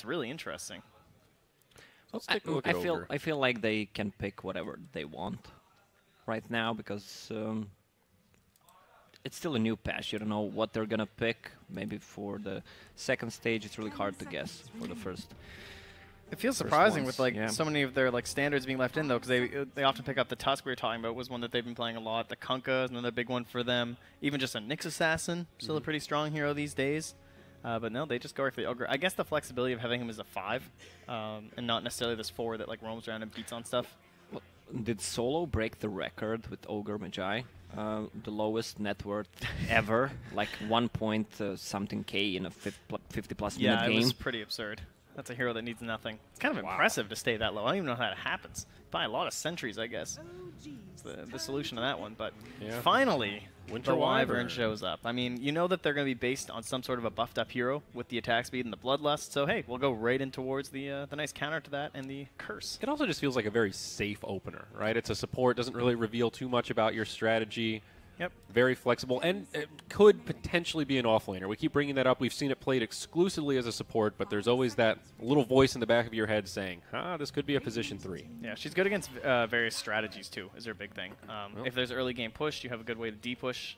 really interesting. Let's take a look at Ogre. I feel like they can pick whatever they want right now because it's still a new patch. You don't know what they're gonna pick. Maybe for the second stage, it's really hard to guess. For the first, it feels surprising with like so many of their like standards being left in though, because they often pick up the Tusk we were talking about was one that they've been playing a lot. The Kunkka is another big one for them. Even just a Nyx Assassin, still a pretty strong hero these days. But no, they just go right for the Ogre. I guess the flexibility of having him as a 5 and not necessarily this 4 that like roams around and beats on stuff. Well, did Solo break the record with Ogre Magi? The lowest net worth ever, like 1 point something K in a 50-plus minute game. Yeah, it was pretty absurd. That's a hero that needs nothing. It's kind of impressive to stay that low. I don't even know how that happens. Buy a lot of sentries, I guess. It's the solution to that one. But finally, the Wyvern shows up. I mean, you know that they're going to be based on some sort of a buffed-up hero with the attack speed and the bloodlust. So, hey, we'll go right in towards the nice counter to that and the curse. It also just feels like a very safe opener, right? It's a support, doesn't really reveal too much about your strategy. Yep. Very flexible, and it could potentially be an offlaner. We keep bringing that up. We've seen it played exclusively as a support, but there's always that little voice in the back of your head saying, this could be a position 3. Yeah, she's good against various strategies, too, is her big thing. If there's early game push, you have a good way to de-push.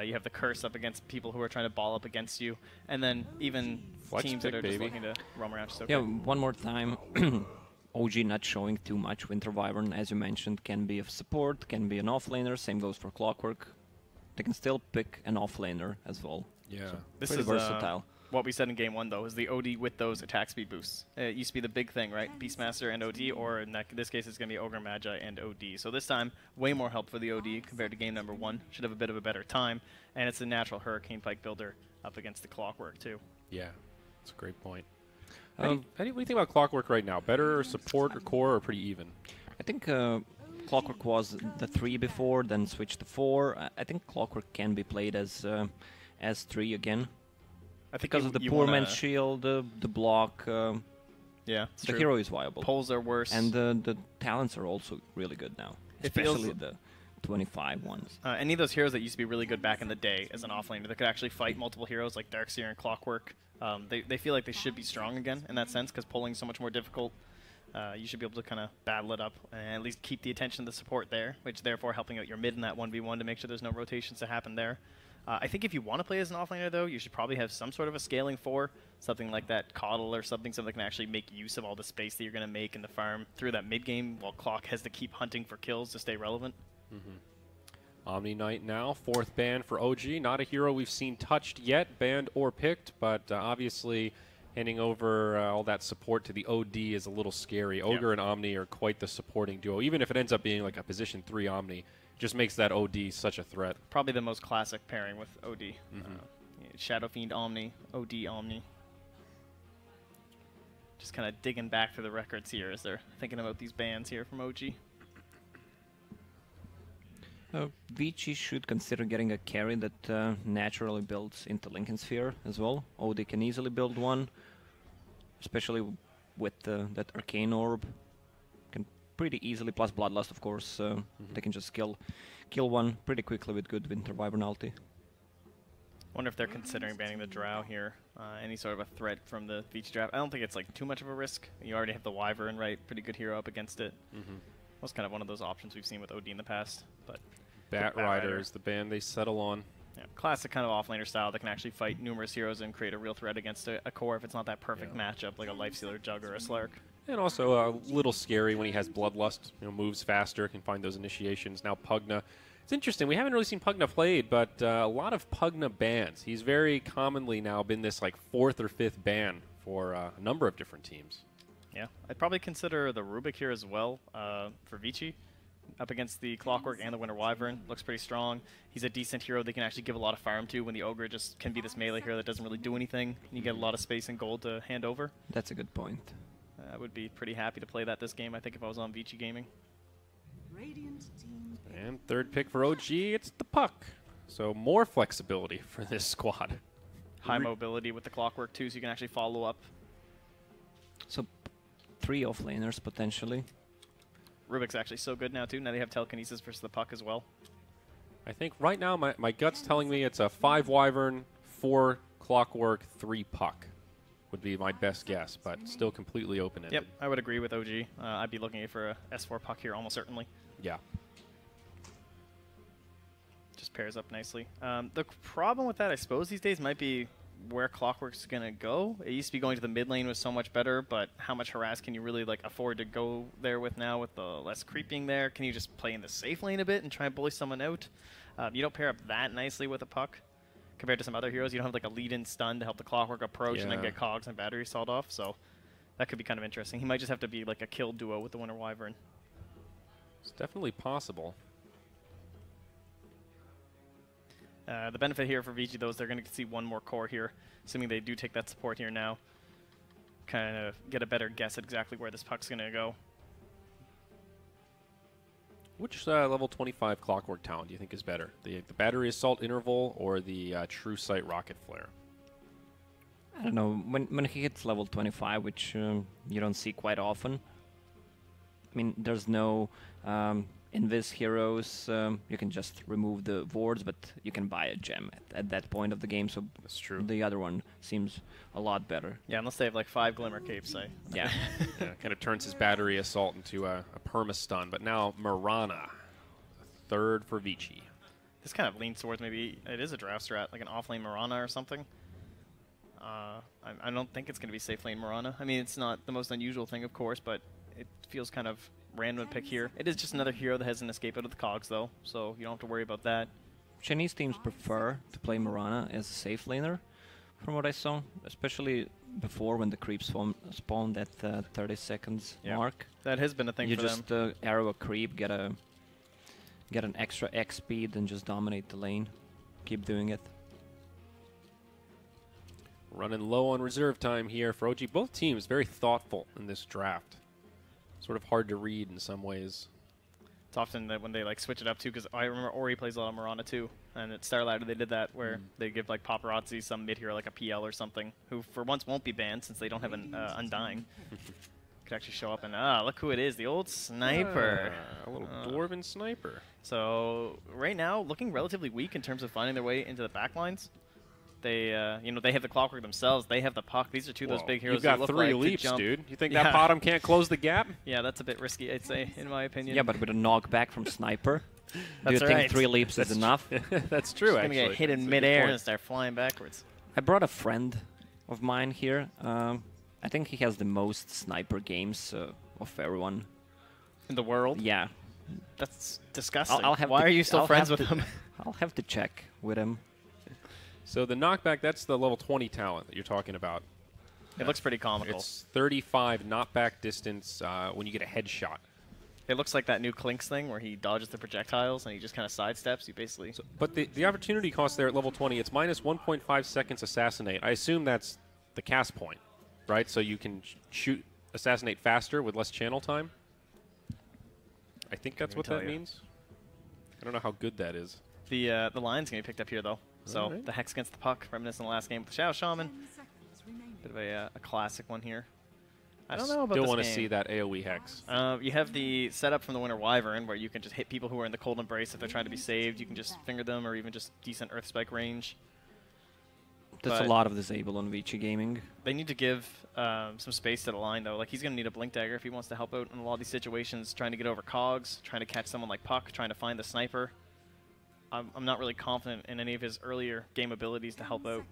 You have the curse up against people who are trying to ball up against you. And then even teams that are just looking to roam around. Okay. Yeah, one more time. OG not showing too much. Winter Wyvern, as you mentioned, can be a support, can be an offlaner. Same goes for Clockwork. They can still pick an offlaner as well. Yeah. So this pretty is versatile. What we said in Game 1, though, is the OD with those attack speed boosts. It used to be the big thing, right? Beastmaster and OD, or in this case, it's going to be Ogre Magi and OD. So this time, way more help for the OD compared to Game number 1. Should have a bit of a better time. And it's a natural Hurricane Pike builder up against the Clockwork, too. Yeah, that's a great point. What do you think about Clockwork right now? Better support or core, or pretty even? I think Clockwork was the 3 before, then switched to 4. I think Clockwork can be played as 3 again. I think because of the poor man's shield, the block. Yeah, the hero is viable. Pulls are worse, and the talents are also really good now, especially the 25 ones. Any of those heroes that used to be really good back in the day as an offlaner that could actually fight multiple heroes like Darkseer and Clockwork, they feel like they should be strong again in that sense because pulling is so much more difficult. You should be able to kind of battle it up and at least keep the attention of the support there, which therefore helping out your mid in that 1v1 to make sure there's no rotations to happen there. I think if you want to play as an offlaner, though, you should probably have some sort of a scaling 4, something like that Coddle or something that can actually make use of all the space that you're going to make in the farm through that mid game while Clock has to keep hunting for kills to stay relevant. Omni Knight now, 4th ban for OG. Not a hero we've seen touched yet, banned or picked, but obviously handing over all that support to the OD is a little scary. Ogre and Omni are quite the supporting duo. Even if it ends up being like a position 3 Omni, just makes that OD such a threat. Probably the most classic pairing with OD. Shadow Fiend Omni, OD Omni. Just kind of digging back through the records here as they're thinking about these bans here from OG. Vici should consider getting a carry that naturally builds into Lincoln Sphere as well. OD can easily build one, especially with that Arcane Orb. Can pretty easily, plus Bloodlust of course, they can just kill one pretty quickly with good Winter Wyvern ulti. Wonder if they're considering banning the Drow here. Any sort of a threat from the Vici draft. I don't think it's like too much of a risk. You already have the Wyvern, right? Pretty good hero up against it. That's kind of one of those options we've seen with OD in the past. But Bat Rider is the ban they settle on. Yeah, classic kind of offlaner style that can actually fight numerous heroes and create a real threat against a core if it's not that perfect matchup like a Lifestealer Jug or a Slark. And also a little scary when he has Bloodlust, moves faster, can find those initiations. Now Pugna. It's interesting, we haven't really seen Pugna played, but a lot of Pugna bans. He's very commonly now been this like 4th or 5th ban for a number of different teams. Yeah, I'd probably consider the Rubik here as well for Vici. Up against the Clockwork and the Winter Wyvern. Looks pretty strong. He's a decent hero they can actually give a lot of farm to when the Ogre just can be this melee hero that doesn't really do anything. And you get a lot of space and gold to hand over. That's a good point. I would be pretty happy to play that this game, I think, if I was on Vici Gaming. And 3rd pick for OG, it's the Puck. So more flexibility for this squad. High mobility with the Clockwork too, so you can actually follow up. So 3 offlaners potentially. Rubik's actually so good now too. Now they have telekinesis versus the Puck as well. I think right now my gut's telling me it's a 5 Wyvern, 4 Clockwork, 3 Puck would be my best guess, but still completely open-ended. Yep, I would agree with OG. I'd be looking for a S4 puck here almost certainly. Yeah. Just pairs up nicely. The problem with that, I suppose, these days might be where Clockwork's going to go. It used to be going to the mid lane was so much better, but how much harass can you really like afford to go there with now with the less creeping there? Can you just play in the safe lane a bit and try and bully someone out? You don't pair up that nicely with a puck compared to some other heroes. You don't have like a lead-in stun to help the Clockwork approach and then get cogs and batteries sawed off, so that could be kind of interesting. He might just have to be like a kill duo with the Winter Wyvern. It's definitely possible. The benefit here for Vici, though, is they're going to see one more core here, assuming they do take that support here now. Kind of get a better guess at exactly where this puck's going to go. Which level 25 Clockwork talent do you think is better? The Battery Assault Interval or the True Sight Rocket Flare? I don't know. When he hits level 25, which you don't see quite often, I mean, there's no Invis heroes. You can just remove the wards, but you can buy a gem at that point of the game, so that's true. The other one seems a lot better. Yeah, unless they have like 5 Glimmer Capes, say. Yeah. Yeah, kind of turns his Battery Assault into a perma-stun, but now Mirana, third for Vici. This kind of leans towards maybe it is a draft strat, like an off-lane Mirana or something. I don't think it's going to be safe lane Mirana. I mean, it's not the most unusual thing, of course, but it feels kind of random pick here. It is just another hero that has an escape out of the cogs, though, so you don't have to worry about that. Chinese teams prefer to play Mirana as a safe laner, from what I saw, especially before when the creeps spawned at 30 seconds mark. That has been a thing for them. You just arrow a creep, get an extra X speed, and just dominate the lane. Keep doing it. Running low on reserve time here for OG. Both teams very thoughtful in this draft. Sort of hard to read in some ways. It's often that when they like switch it up too, because I remember Ori plays a lot of Mirana too, and at Starladder they did that where they give like Paparazzi some mid hero like a PL or something, who for once won't be banned since they don't have an Undying. Could actually show up and look who it is, the old sniper. A little dwarven sniper. So right now looking relatively weak in terms of finding their way into the backlines. They, they have the Clockwork themselves. They have the puck. These are two of those big heroes. You've got look 3 like leaps, dude. You think that bottom can't close the gap? Yeah, that's a bit risky, I'd say, in my opinion. Yeah, but with a knockback from Sniper, do you right. think 3 leaps is enough? That's true, actually. Going to get hit in midair and start flying backwards. I brought a friend of mine here. I think he has the most Sniper games of everyone. In the world? Yeah. That's disgusting. Why are you still friends with him? I'll have to check with him. So the knockback, that's the level 20 talent that you're talking about. It looks pretty comical. It's 35 knockback distance when you get a headshot. It looks like that new Clinks thing where he dodges the projectiles and he just kind of sidesteps. You basically... But the opportunity cost there at level 20, it's minus 1.5 seconds assassinate. I assume that's the cast point, right? So you can assassinate faster with less channel time? I think that's what that means. I don't know how good that is. The line's going to be picked up here, though. So the Hex against the puck, reminiscent of the last game with the Shadow Shaman. Bit of a classic one here. I don't know about this Still want to game. see that AoE Hex. You have the setup from the Winter Wyvern where you can just hit people who are in the Cold Embrace if they're trying to be saved. You can just finger them or even just decent Earth Spike range. That's a lot of disable on Vici Gaming. They need to give some space to the line, though. Like, he's going to need a Blink Dagger if he wants to help out in a lot of these situations, trying to get over cogs, trying to catch someone like Puck, trying to find the sniper. I'm not really confident in any of his earlier game abilities to help out.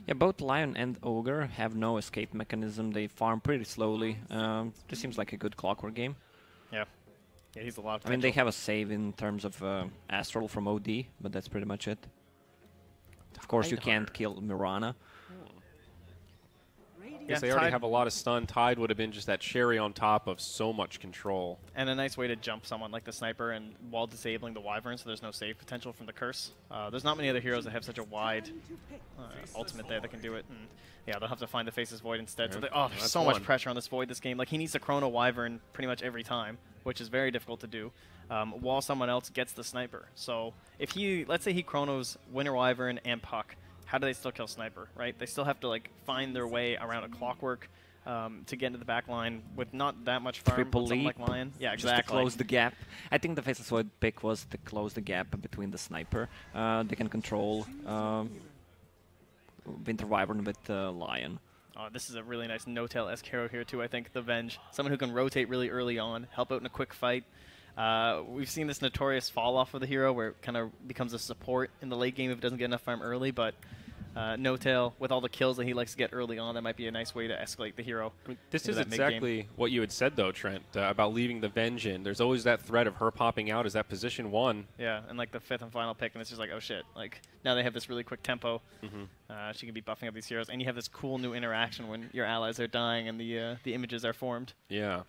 Yeah, both Lion and Ogre have no escape mechanism. They farm pretty slowly. This seems like a good Clockwork game. Yeah. Yeah, he's a lot of potential. I mean, they have a save in terms of Astral from OD, but that's pretty much it. Of course, you can't kill Mirana. I guess they already have a lot of stun. Tide would have been just that cherry on top of so much control. And a nice way to jump someone like the Sniper and while disabling the Wyvern so there's no save potential from the Curse. There's not many other heroes that have such a wide ultimate there that can do it. And yeah, they'll have to find the Faceless Void instead. So there's so much pressure on this Void this game. Like, he needs to Chrono Wyvern pretty much every time, which is very difficult to do, while someone else gets the Sniper. So if he, let's say he Chronos Winter Wyvern and Puck, how do they still kill Sniper, right? They still have to like find their way around a Clockwork to get into the back line with not that much farm. Triple leap, like Lion. Yeah, exactly. Just to close the gap. I think the Faceless Void pick was to close the gap between the Sniper. They can control Winter Wyvern with Lion. Oh, this is a really nice no-tail-esque hero here too, I think, the Venge. Someone who can rotate really early on, help out in a quick fight. We've seen this notorious fall-off of the hero where it kind of becomes a support in the late game if it doesn't get enough farm early, but no-tail, with all the kills that he likes to get early on, that might be a nice way to escalate the hero. I mean, this is exactly what you had said, though, Trent, about leaving the Venge in. There's always that threat of her popping out as that position 1. Yeah, and like the 5th and final pick, and it's just like, oh shit. Like, now they have this really quick tempo. She can be buffing up these heroes, and you have this cool new interaction when your allies are dying and the images are formed. Yeah.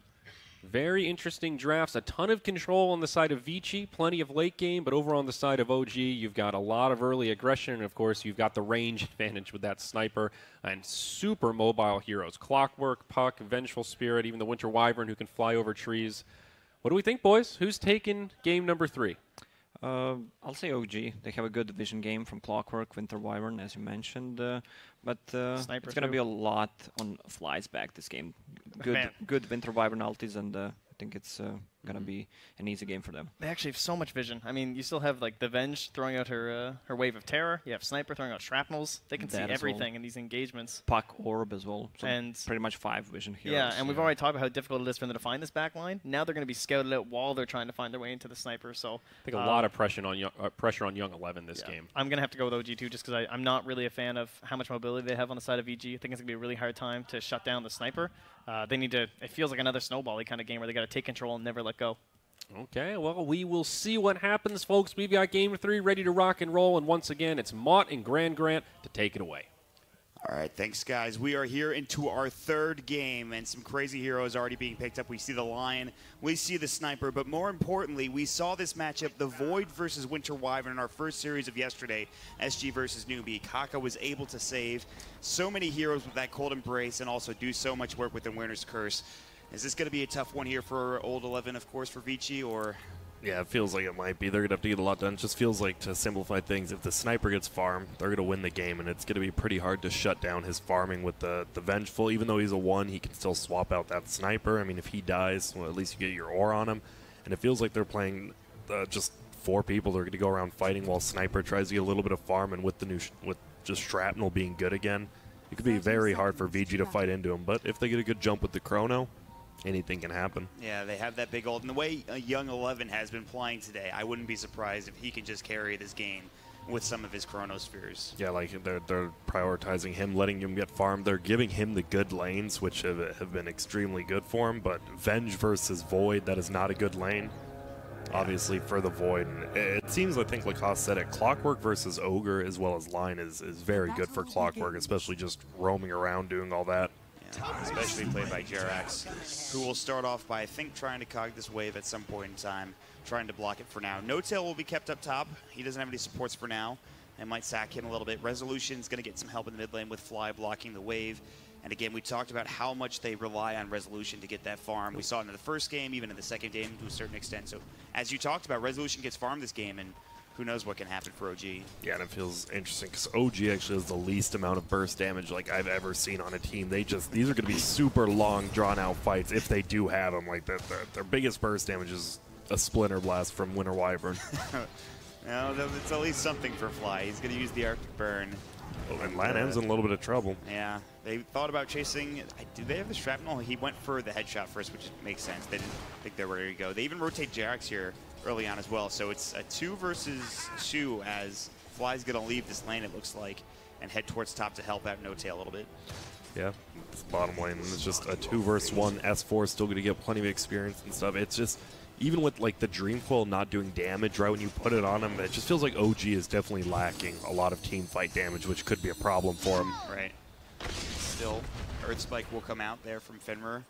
Very interesting drafts. A ton of control on the side of Vici, plenty of late game, but over on the side of OG, you've got a lot of early aggression, and of course, you've got the range advantage with that sniper and super mobile heroes. Clockwork, Puck, Vengeful Spirit, even the Winter Wyvern who can fly over trees. What do we think, boys? Who's taking game number 3? I'll say OG. They have a good vision game from Clockwork, Winter Wyvern, as you mentioned. But it's going to be a lot on Fly's back this game. Good Winter Wyvern ultis, and I think it's going to be an easy game for them. They actually have so much vision. I mean, you still have like the Venge throwing out her wave of terror. You have Sniper throwing out shrapnels. They can see everything in these engagements. Puck, Orb as well. So and pretty much 5 vision heroes. Yeah, and we've already talked about how difficult it is for them to find this back line. Now they're going to be scouted out while they're trying to find their way into the Sniper. So I think a lot of pressure on Young 11 this game. I'm going to have to go with OG too, just because I'm not really a fan of how much mobility they have on the side of EG. I think it's going to be a really hard time to shut down the Sniper. They need to. It feels like another snowball-y kind of game where they got to take control and never let go. Okay, well, we will see what happens, folks. We've got game 3 ready to rock and roll, and once again, it's Mott and Grand Grant to take it away. All right, thanks, guys. We are here into our 3rd game, and some crazy heroes already being picked up. We see the Lion, we see the Sniper, but more importantly, we saw this matchup, the Void versus Winter Wyvern, in our first series of yesterday, SG versus Newbie. Kaka was able to save so many heroes with that Cold Embrace and also do so much work with the Winter's Curse. Is this going to be a tough one here for Old 11, of course, for Vici, or...? Yeah, it feels like it might be. They're going to have to get a lot done. It just feels like, to simplify things, if the Sniper gets farmed, they're going to win the game, and it's going to be pretty hard to shut down his farming with the Vengeful. Even though he's a 1, he can still swap out that Sniper. I mean, if he dies, well, at least you get your ore on him. And it feels like they're playing just 4 people. They're going to go around fighting while Sniper tries to get a little bit of farm, and with with just Shrapnel being good again, it could be very hard for VG to fight into him. But if they get a good jump with the Chrono, anything can happen. Yeah, they have that big ult. And the way Young 11 has been playing today, I wouldn't be surprised if he can just carry this game with some of his Chronospheres. Yeah, like they're prioritizing him, letting him get farmed. They're giving him the good lanes, which have been extremely good for him. But Venge versus Void, that is not a good lane, obviously, for the Void. And it seems, I think Lacoste said it, Clockwork versus Ogre as well as Line is very good for Clockwork, especially just roaming around doing all that. Especially played by Jerax, who will start off by, I think, trying to cog this wave at some point in time, trying to block it for now. No-Tail will be kept up top. He doesn't have any supports for now. I might sack him a little bit. Resolution's going to get some help in the mid lane with Fly blocking the wave. And again, we talked about how much they rely on Resolution to get that farm. We saw it in the first game, even in the second game to a certain extent. So as you talked about, Resolution gets farmed this game, and who knows what can happen for OG. Yeah, and it feels interesting because OG actually has the least amount of burst damage like I've ever seen on a team. These are going to be super long, drawn-out fights if they do have them. Like their biggest burst damage is a Splinter Blast from Winter Wyvern. No, it's at least something for Fly. He's going to use the Arctic Burn. Oh, and Lanham's in a little bit of trouble. Yeah, they thought about chasing. Do they have the Shrapnel? He went for the headshot first, which makes sense. They didn't think they were ready to go. They even rotate Jerax here early on as well. So it's a 2 versus 2 as Fly's going to leave this lane, it looks like, and head towards top to help out No-Tail a little bit. Yeah, it's bottom lane. It's just a 2 versus 1. S4 is still going to get plenty of experience and stuff. It's just, even with like the Dream Coil not doing damage right when you put it on him, it just feels like OG is definitely lacking a lot of team fight damage, which could be a problem for him. Right. Still, Earth Spike will come out there from Fenrir.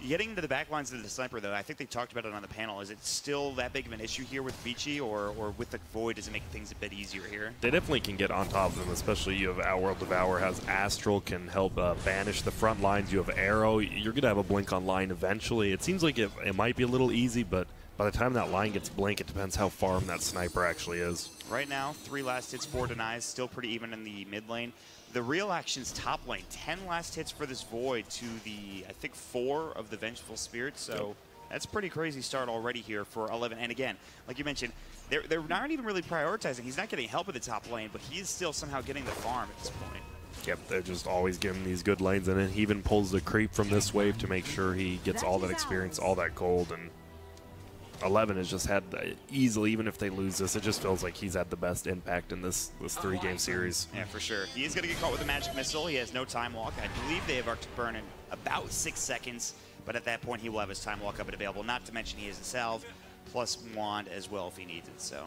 Getting into the back lines of the Sniper, though, I think they talked about it on the panel. Is it still that big of an issue here with Vici, or with the Void, does it make things a bit easier here? They definitely can get on top of them, especially you have Outworld Devour has Astral, can help banish the front lines. You have Arrow. You're going to have a blink on line eventually. It seems like it might be a little easy, but by the time that line gets blink, it depends how farm that Sniper actually is. Right now, 3 last hits, 4 denies, still pretty even in the mid lane. The real action's top lane, 10 last hits for this Void to the, I think, 4 of the Vengeful Spirit. So that's a pretty crazy start already here for 11. And again, like you mentioned, they're not even really prioritizing. He's not getting help at the top lane, but he is still somehow getting the farm at this point. Yep, they're just always giving these good lanes, and then he even pulls the creep from this wave to make sure he gets all that experience, all that gold, and 11 has just had easily, even if they lose this, it just feels like he's had the best impact in this 3-game series. Yeah, for sure. He is going to get caught with a magic missile. He has no time walk. I believe they have Arctic Burn in about 6 seconds, but at that point he will have his time walk up and available. Not to mention he has a salve plus wand as well if he needs it. So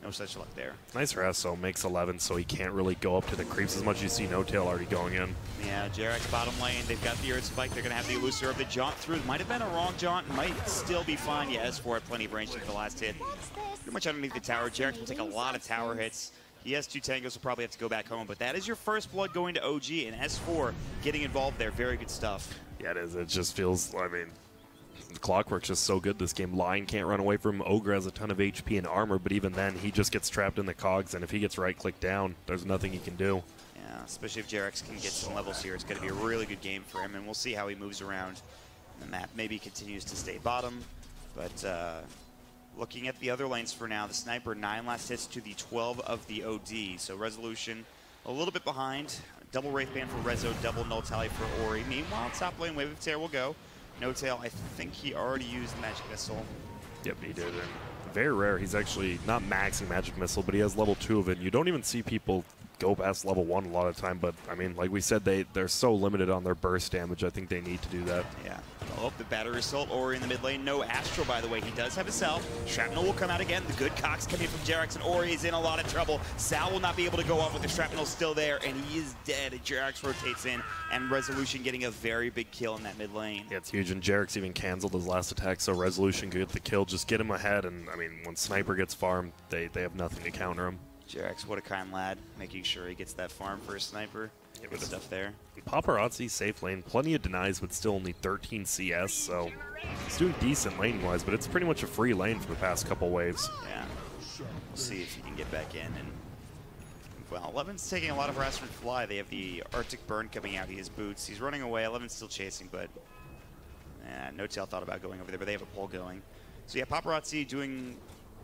no such luck there. Nice rest, so makes 11 so he can't really go up to the creeps as much as you see No Tail already going in. Yeah, JerAx bottom lane. They've got the Earth Spike. They're going to have the Elusive Orb. The jaunt through. Might have been a wrong jaunt. Might still be fine. Yeah, S4 had plenty of range for the last hit. Pretty much underneath the tower. JerAx will take a lot of tower hits. He has 2 tangos, so probably have to go back home. But that is your first blood going to OG, and S4 getting involved there. Very good stuff. Yeah, it is. It just feels, I mean, the Clockwork's just so good this game. Lion can't run away from him. Ogre has a ton of HP and armor, but even then, he just gets trapped in the cogs, and if he gets right-clicked down, there's nothing he can do. Yeah, especially if JerAx can get some levels here. It's going to be a really good game for him, and we'll see how he moves around the map. Maybe he continues to stay bottom, but looking at the other lanes for now, the Sniper 9 last hits to the 12 of the OD, so Resolution a little bit behind. Double Wraith Band for Rezo, double Null Tally for Ori. Meanwhile, top lane, Wave of Terror will go. No Tail, I think he already used Magic Missile. Yep, he did. And very rare. He's actually not maxing Magic Missile, but he has level 2 of it. You don't even see people go past level 1 a lot of the time, but I mean, like we said, they're so limited on their burst damage. I think they need to do that. Yeah. Oh, the Battery Assault, Ori in the mid lane. No Astral, by the way. He does have a Sal. Shrapnel will come out again. The good cocks coming from JerAx, and Ori is in a lot of trouble. Sal will not be able to go off with the Shrapnel still there, and he is dead. JerAx rotates in, and Resolution getting a very big kill in that mid lane. Yeah, it's huge, and JerAx even canceled his last attack, so Resolution could get the kill, just get him ahead, and I mean, when Sniper gets farmed, they have nothing to counter him. JerAx, what a kind lad, making sure he gets that farm for a Sniper. Good stuff there. Paparazzi, safe lane, plenty of denies, but still only 13 CS, so he's doing decent lane-wise, but it's pretty much a free lane for the past couple waves. Yeah. We'll see if he can get back in. And well, 11's taking a lot of harassment from Fly. They have the Arctic Burn coming out. He has boots. He's running away. 11's still chasing, but No Tail thought about going over there, but they have a pull going. So yeah, Paparazzi doing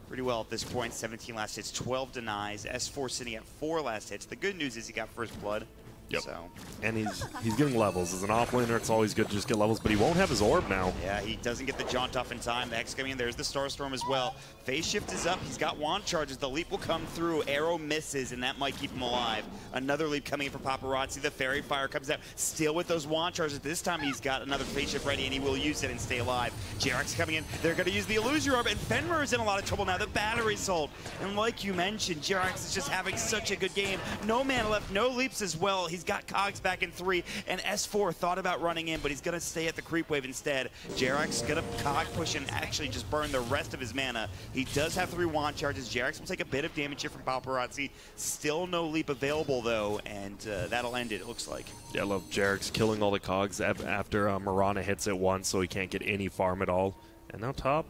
pretty well at this point. 17 last hits, 12 denies. S4 sitting at 4 last hits. The good news is he got first blood. Yep. So. And he's getting levels. As an offlaner, it's always good to just get levels, but he won't have his orb now. Yeah, he doesn't get the jaunt off in time. The Hex coming in. There's the Starstorm as well. Phase shift is up. He's got wand charges. The leap will come through. Arrow misses, and that might keep him alive. Another leap coming in for Paparazzi. The Fairy Fire comes out. Still with those wand charges. This time he's got another phase shift ready, and he will use it and stay alive. JerAx coming in. They're going to use the Illusion Orb, and Fenrir is in a lot of trouble now. The Battery Assault. And like you mentioned, JerAx is just having such a good game. No mana left. No leaps as well. He's got cogs back in 3, and S4 thought about running in, but he's going to stay at the creep wave instead. JerAx going to cog push and actually just burn the rest of his mana. He does have 3 wand charges. JerAx will take a bit of damage here from Paparazzi. Still no leap available, though, and that'll end it, looks like. Yeah, I love JerAx killing all the cogs after Mirana hits it once, so he can't get any farm at all. And now top,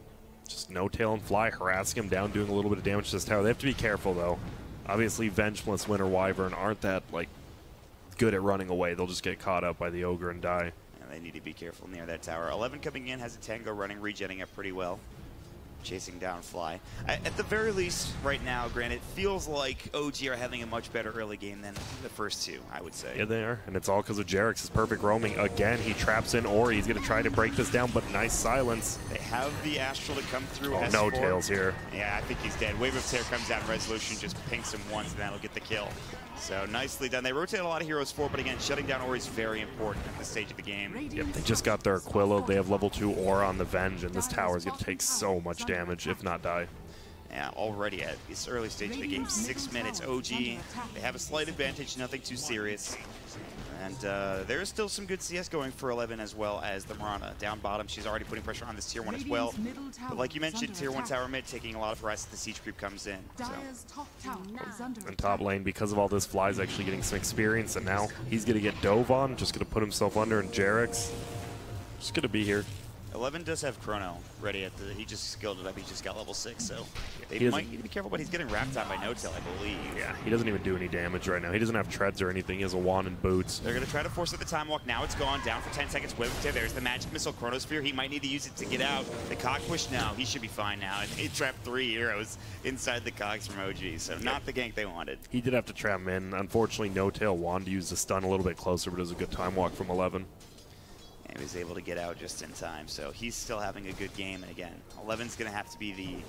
just No Tail and Fly harassing him down, doing a little bit of damage to this tower. They have to be careful, though. Obviously, Vengeless, Winter Wyvern aren't that, like, good at running away. They'll just get caught up by the Ogre and die. And they need to be careful near that tower. 11 coming in, has a Tango running, regenning up pretty well. Chasing down Fly. At the very least, right now, Grant, it feels like OG are having a much better early game than the first 2, I would say. Yeah, they are. And it's all because of JerAx's perfect roaming. Again, he traps in Ori. He's going to try to break this down, but nice silence. They have the Astral to come through. Oh, S4. No Tails here. Yeah, I think he's dead. Wave of Terror comes out, and Resolution just pinks him once, and that'll get the kill. So nicely done. They rotate a lot of heroes forward, but again, shutting down Ori is very important at this stage of the game. Yep, they just got their Aquila. They have level 2 Aura on the Venge, and this tower is going to take so much damage, if not die. Yeah, already at this early stage of the game, 6 minutes. OG, they have a slight advantage, nothing too serious. And there's still some good CS going for 11 as well as the Mirana. Down bottom, she's already putting pressure on this tier 1 as well. But like you mentioned, tier 1 tower mid taking a lot of harass as the siege creep comes in. So. And top lane, because of all this, Fly's actually getting some experience, and now he's going to get dove on, just going to put himself under, and JerAx just going to be here. 11 does have Chrono ready at the. He just skilled it up. He just got level 6, so they might need to be careful. But he's getting wrapped on by No-Tail, I believe. Yeah, he doesn't even do any damage right now. He doesn't have treads or anything. He has a wand and boots. They're going to try to force it the time walk. Now it's gone down for 10 seconds. There's the magic missile Chronosphere. He might need to use it to get out. The cog push now. He should be fine now. And he trapped 3 heroes inside the cogs from OG, so not the gank they wanted. He did have to trap him in. Unfortunately, No-Tail wanted to use the stun a little bit closer, but it was a good time walk from 11. And he was able to get out just in time, so he's still having a good game. And again, 11's going to have to be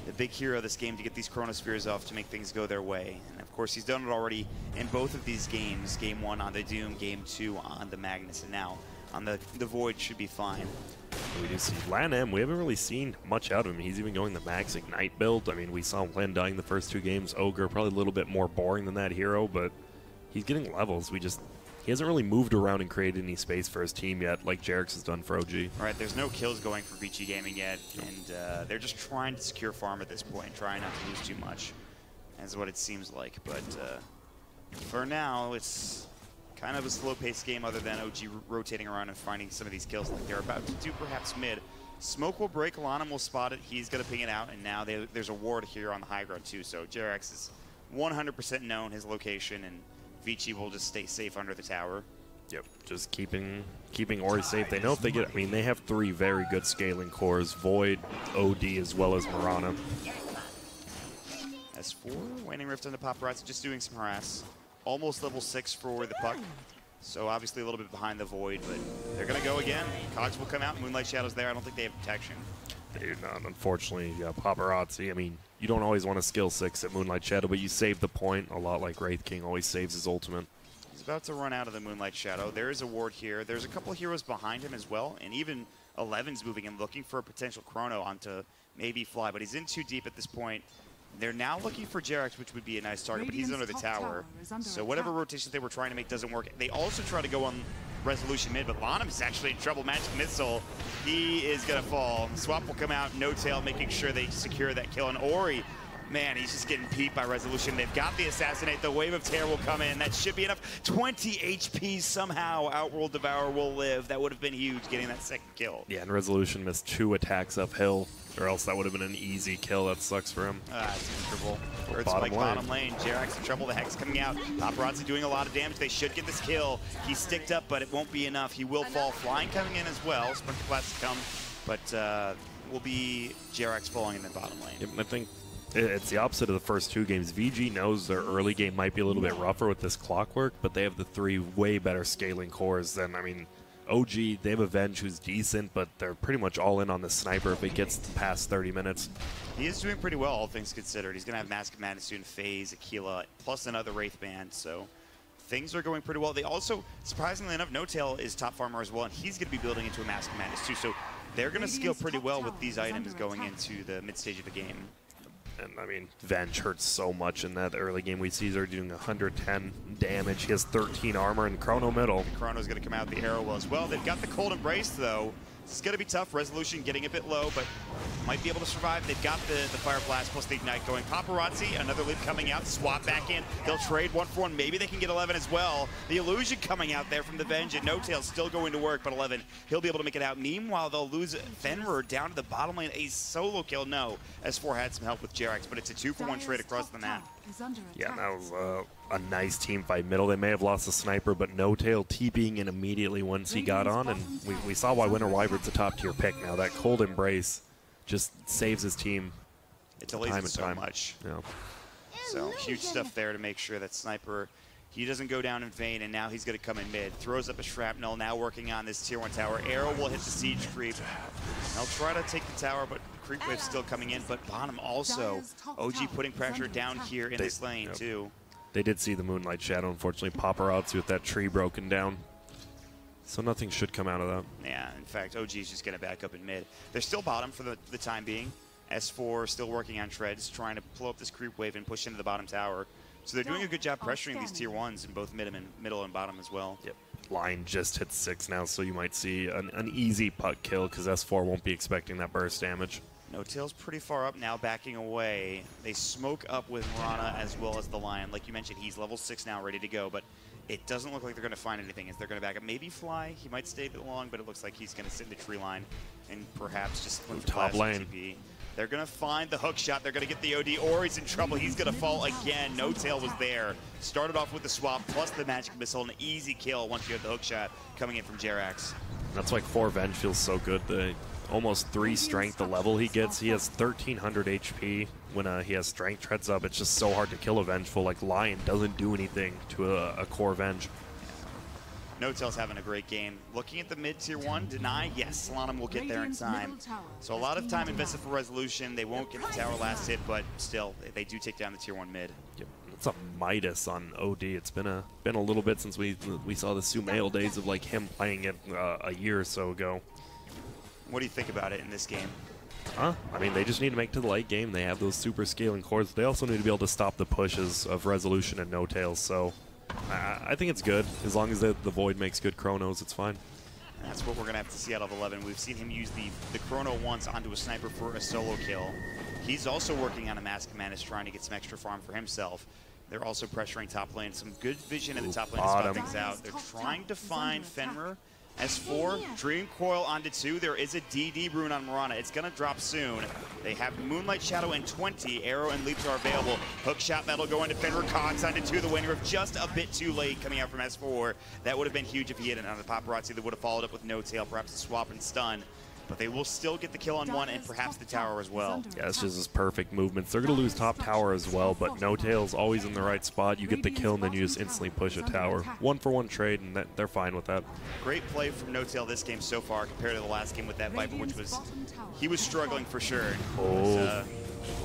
the big hero of this game to get these Chronospheres off to make things go their way. And of course, he's done it already in both of these games. Game 1 on the Doom, Game 2 on the Magnus, and now on the Void should be fine. We do see LAN-M. We haven't really seen much out of him. He's even going the Max Ignite build. I mean, we saw him plan dying the first 2 games. Ogre, probably a little bit more boring than that hero, but he's getting levels. He hasn't really moved around and created any space for his team yet, like Jarex has done for OG. All right, there's no kills going for Vici Gaming yet, and they're just trying to secure farm at this point, trying not to lose too much, is what it seems like. But for now, it's kind of a slow-paced game other than OG rotating around and finding some of these kills like they're about to do perhaps mid. Smoke will break, Lanham will spot it, he's going to ping it out, and now there's a ward here on the high ground too, so Jarex is 100% known his location, and Vici will just stay safe under the tower. Yep, just keeping Ori safe. They know if they get, I mean, they have 3 very good scaling cores, Void, OD, as well as Mirana. S4, Waning Rift on the Paparazzi, just doing some harass. Almost level 6 for the Puck. So obviously a little bit behind the Void, but they're going to go again. Cogs will come out, Moonlight Shadow's there. I don't think they have protection. They do not, unfortunately. Paparazzi, I mean, you don't always want to skill 6 at Moonlight Shadow, but you save the point a lot like Wraith King always saves his ultimate. He's about to run out of the Moonlight Shadow. There is a ward here. There's a couple heroes behind him as well, and even 11's moving and looking for a potential Chrono onto maybe Fly, but he's in too deep at this point. They're now looking for Jarex, which would be a nice target, but he's under the tower. So whatever rotations they were trying to make doesn't work. They also try to go on Resolution mid, but Lanham is actually in trouble. Magic Missile, he is going to fall. Swap will come out, No-Tail making sure they secure that kill. And Ori, man, he's just getting peeped by Resolution. They've got the Assassinate. The Wave of Terror will come in. That should be enough. 20 HP somehow. Outworld Devour will live. That would have been huge, getting that second kill. Yeah, and Resolution missed 2 attacks uphill, or else that would have been an easy kill. That sucks for him. It's miserable. Bottom lane. Jarex in trouble. The Hex coming out. Paparazzi doing a lot of damage. They should get this kill. He's sticked up, but it won't be enough. He will fall. Flying coming in as well. Splinter Blast to come, but will be Jarex falling in the bottom lane. Yep, I think it's the opposite of the first 2 games. VG knows their early game might be a little bit rougher with this clockwork, but they have the 3 way better scaling cores than, I mean, OG, they have Avenge who's decent, but they're pretty much all in on the sniper if it gets past 30 minutes. He is doing pretty well, all things considered. He's going to have Mask of Madness soon, FaZe, Aquila, plus another Wraith Band, so things are going pretty well. They also, surprisingly enough, No-Tail is top farmer as well, and he's going to be building into a Mask of Madness too, so they're going to scale pretty well with these items going into the mid-stage of the game. And, I mean, Venge hurts so much in that early game. We see they're doing 110 damage. He has 13 armor and Chrono middle. Chrono's going to come out the arrow well as well. They've got the Cold Embrace, though. This is going to be tough. Resolution getting a bit low, but might be able to survive. They've got the Fire Blast plus the Ignite going. Paparazzi, another leap coming out. Swap back in. They'll trade 1 for 1. Maybe they can get 11 as well. The Illusion coming out there from the Venge, and No-Tail still going to work, but 11, he'll be able to make it out. Meanwhile, they'll lose Fenrir down to the bottom lane. A solo kill. No, S4 had some help with Jarex, but it's a 2-for-1 trade across the map. Yeah, that was a nice team fight middle. They may have lost the sniper, but No-Tail TPing in immediately once he got on, and we saw why Winter Wyvern's a top-tier pick now. That Cold Embrace just saves his team. It delays it so much. Yeah. So huge stuff there to make sure that Sniper, he doesn't go down in vain, and now he's going to come in mid. Throws up a Shrapnel, now working on this Tier 1 tower. Arrow will hit the Siege Creep. They'll try to take the tower, but Creep Wave's still coming in. But bottom also, OG putting pressure down here in this lane too. They did see the Moonlight Shadow, unfortunately. Paparazzi with that tree broken down. So nothing should come out of that. Yeah, in fact, OG is just going to back up in mid. They're still bottom for the time being. S4 still working on treads, trying to pull up this creep wave and push into the bottom tower. So they're doing a good job pressuring these tier 1s in both middle and bottom as well. Yep. Line just hit 6 now, so you might see an easy puck kill because S4 won't be expecting that burst damage. No-Tail's pretty far up now, backing away. They smoke up with Mirana as well as the Lion. Like you mentioned, he's level 6 now, ready to go. But It doesn't look like they're going to find anything. Is they're going to back up? Maybe Fly. He might stay long, but it looks like he's going to sit in the tree line and perhaps just move top lane. TP. They're going to find the hook shot. They're going to get the OD. Ori's in trouble. He's going to fall again. No Tail was there. Started off with the swap plus the magic missile. An easy kill once you had the hook shot coming in from Jerax. That's why 4 Venge feels so good. The almost 3 strength, the level he gets. He has 1300 HP when he has strength treads up. It's just so hard to kill a Vengeful. Like Lion doesn't do anything to a core Venge. No-Tail's having a great game. Looking at the mid-tier 1, Deny, yes, Solanum will get there in time. So a lot of time invested for resolution. They won't get the tower last hit, but still, they do take down the tier 1 mid. Yep. It's a Midas on OD. It's been a little bit since we saw the Sumail days of like him playing it a year or so ago. What do you think about it in this game? I mean, they just need to make it to the late game. They have those super scaling cores. They also need to be able to stop the pushes of Resolution and No Tails. So I think it's good. As long as the Void makes good chronos, it's fine. And that's what we're going to have to see out of 11. We've seen him use the chrono once onto a sniper for a solo kill. He's also working on a Mask of Madness, trying to get some extra farm for himself. They're also pressuring top lane. Some good vision in the top lane to spot things out. They're trying to find Fenrir. S4, Dream Coil onto 2. There is a DD rune on Mirana. It's going to drop soon. They have Moonlight Shadow and 20. Arrow and Leaps are available. Hook shot that'll go into Fenrir. Cogs onto 2. The winner of just a bit too late coming out from S4. That would have been huge if he hit it on the Paparazzi. That would have followed up with No Tail, perhaps a swap and stun. But they will still get the kill on 1 and perhaps the tower as well. Yeah, this is just perfect movements. They're going to lose top tower as well, but No Tail's always in the right spot. You get the kill and then you just instantly push a tower. 1-for-1 trade, and they're fine with that. Great play from No Tail this game so far compared to the last game with that Viper, which was, he was struggling for sure.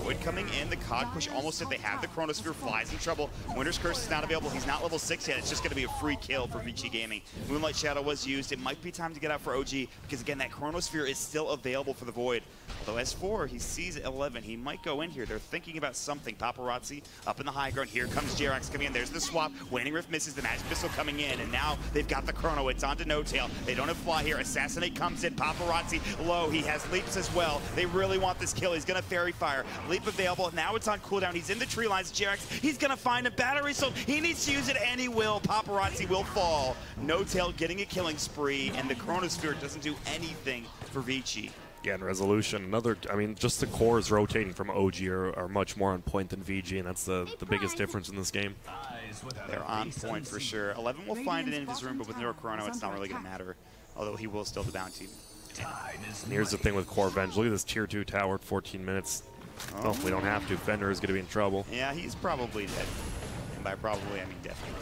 Void coming in, the Cog push almost if they have the Chronosphere. Flies in trouble. Winter's Curse is not available. He's not level 6 yet. It's just going to be a free kill for Vici Gaming. Moonlight Shadow was used. It might be time to get out for OG because, again, that Chronosphere is still available for the Void. Although S4, he sees 11. He might go in here. They're thinking about something. Paparazzi up in the high ground. Here comes Jerax coming in. There's the swap. Waning Rift misses. The Magic Missile coming in. And now they've got the Chrono. It's on to No Tail. They don't have Fly here. Assassinate comes in. Paparazzi low. He has Leaps as well. They really want this kill. He's going to Fairy Fire. Leap available. Now it's on cooldown. He's in the tree lines. Jerax, he's going to find a battery, so he needs to use it, and he will. Paparazzi will fall. No Tail getting a killing spree, and the Chronosphere doesn't do anything for Vici. Yeah, and Resolution, I mean, just the cores rotating from OG are much more on point than VG, and that's the biggest difference in this game. They're on point for sure. 11 will find it in his room, but with no Chrono, it's not really going to matter, although he will steal the bounty. And here's the thing with Core Venge. Look at this tier 2 tower at 14 minutes. Well, we don't have to. Fender is going to be in trouble. Yeah, he's probably dead. And by probably, I mean definitely.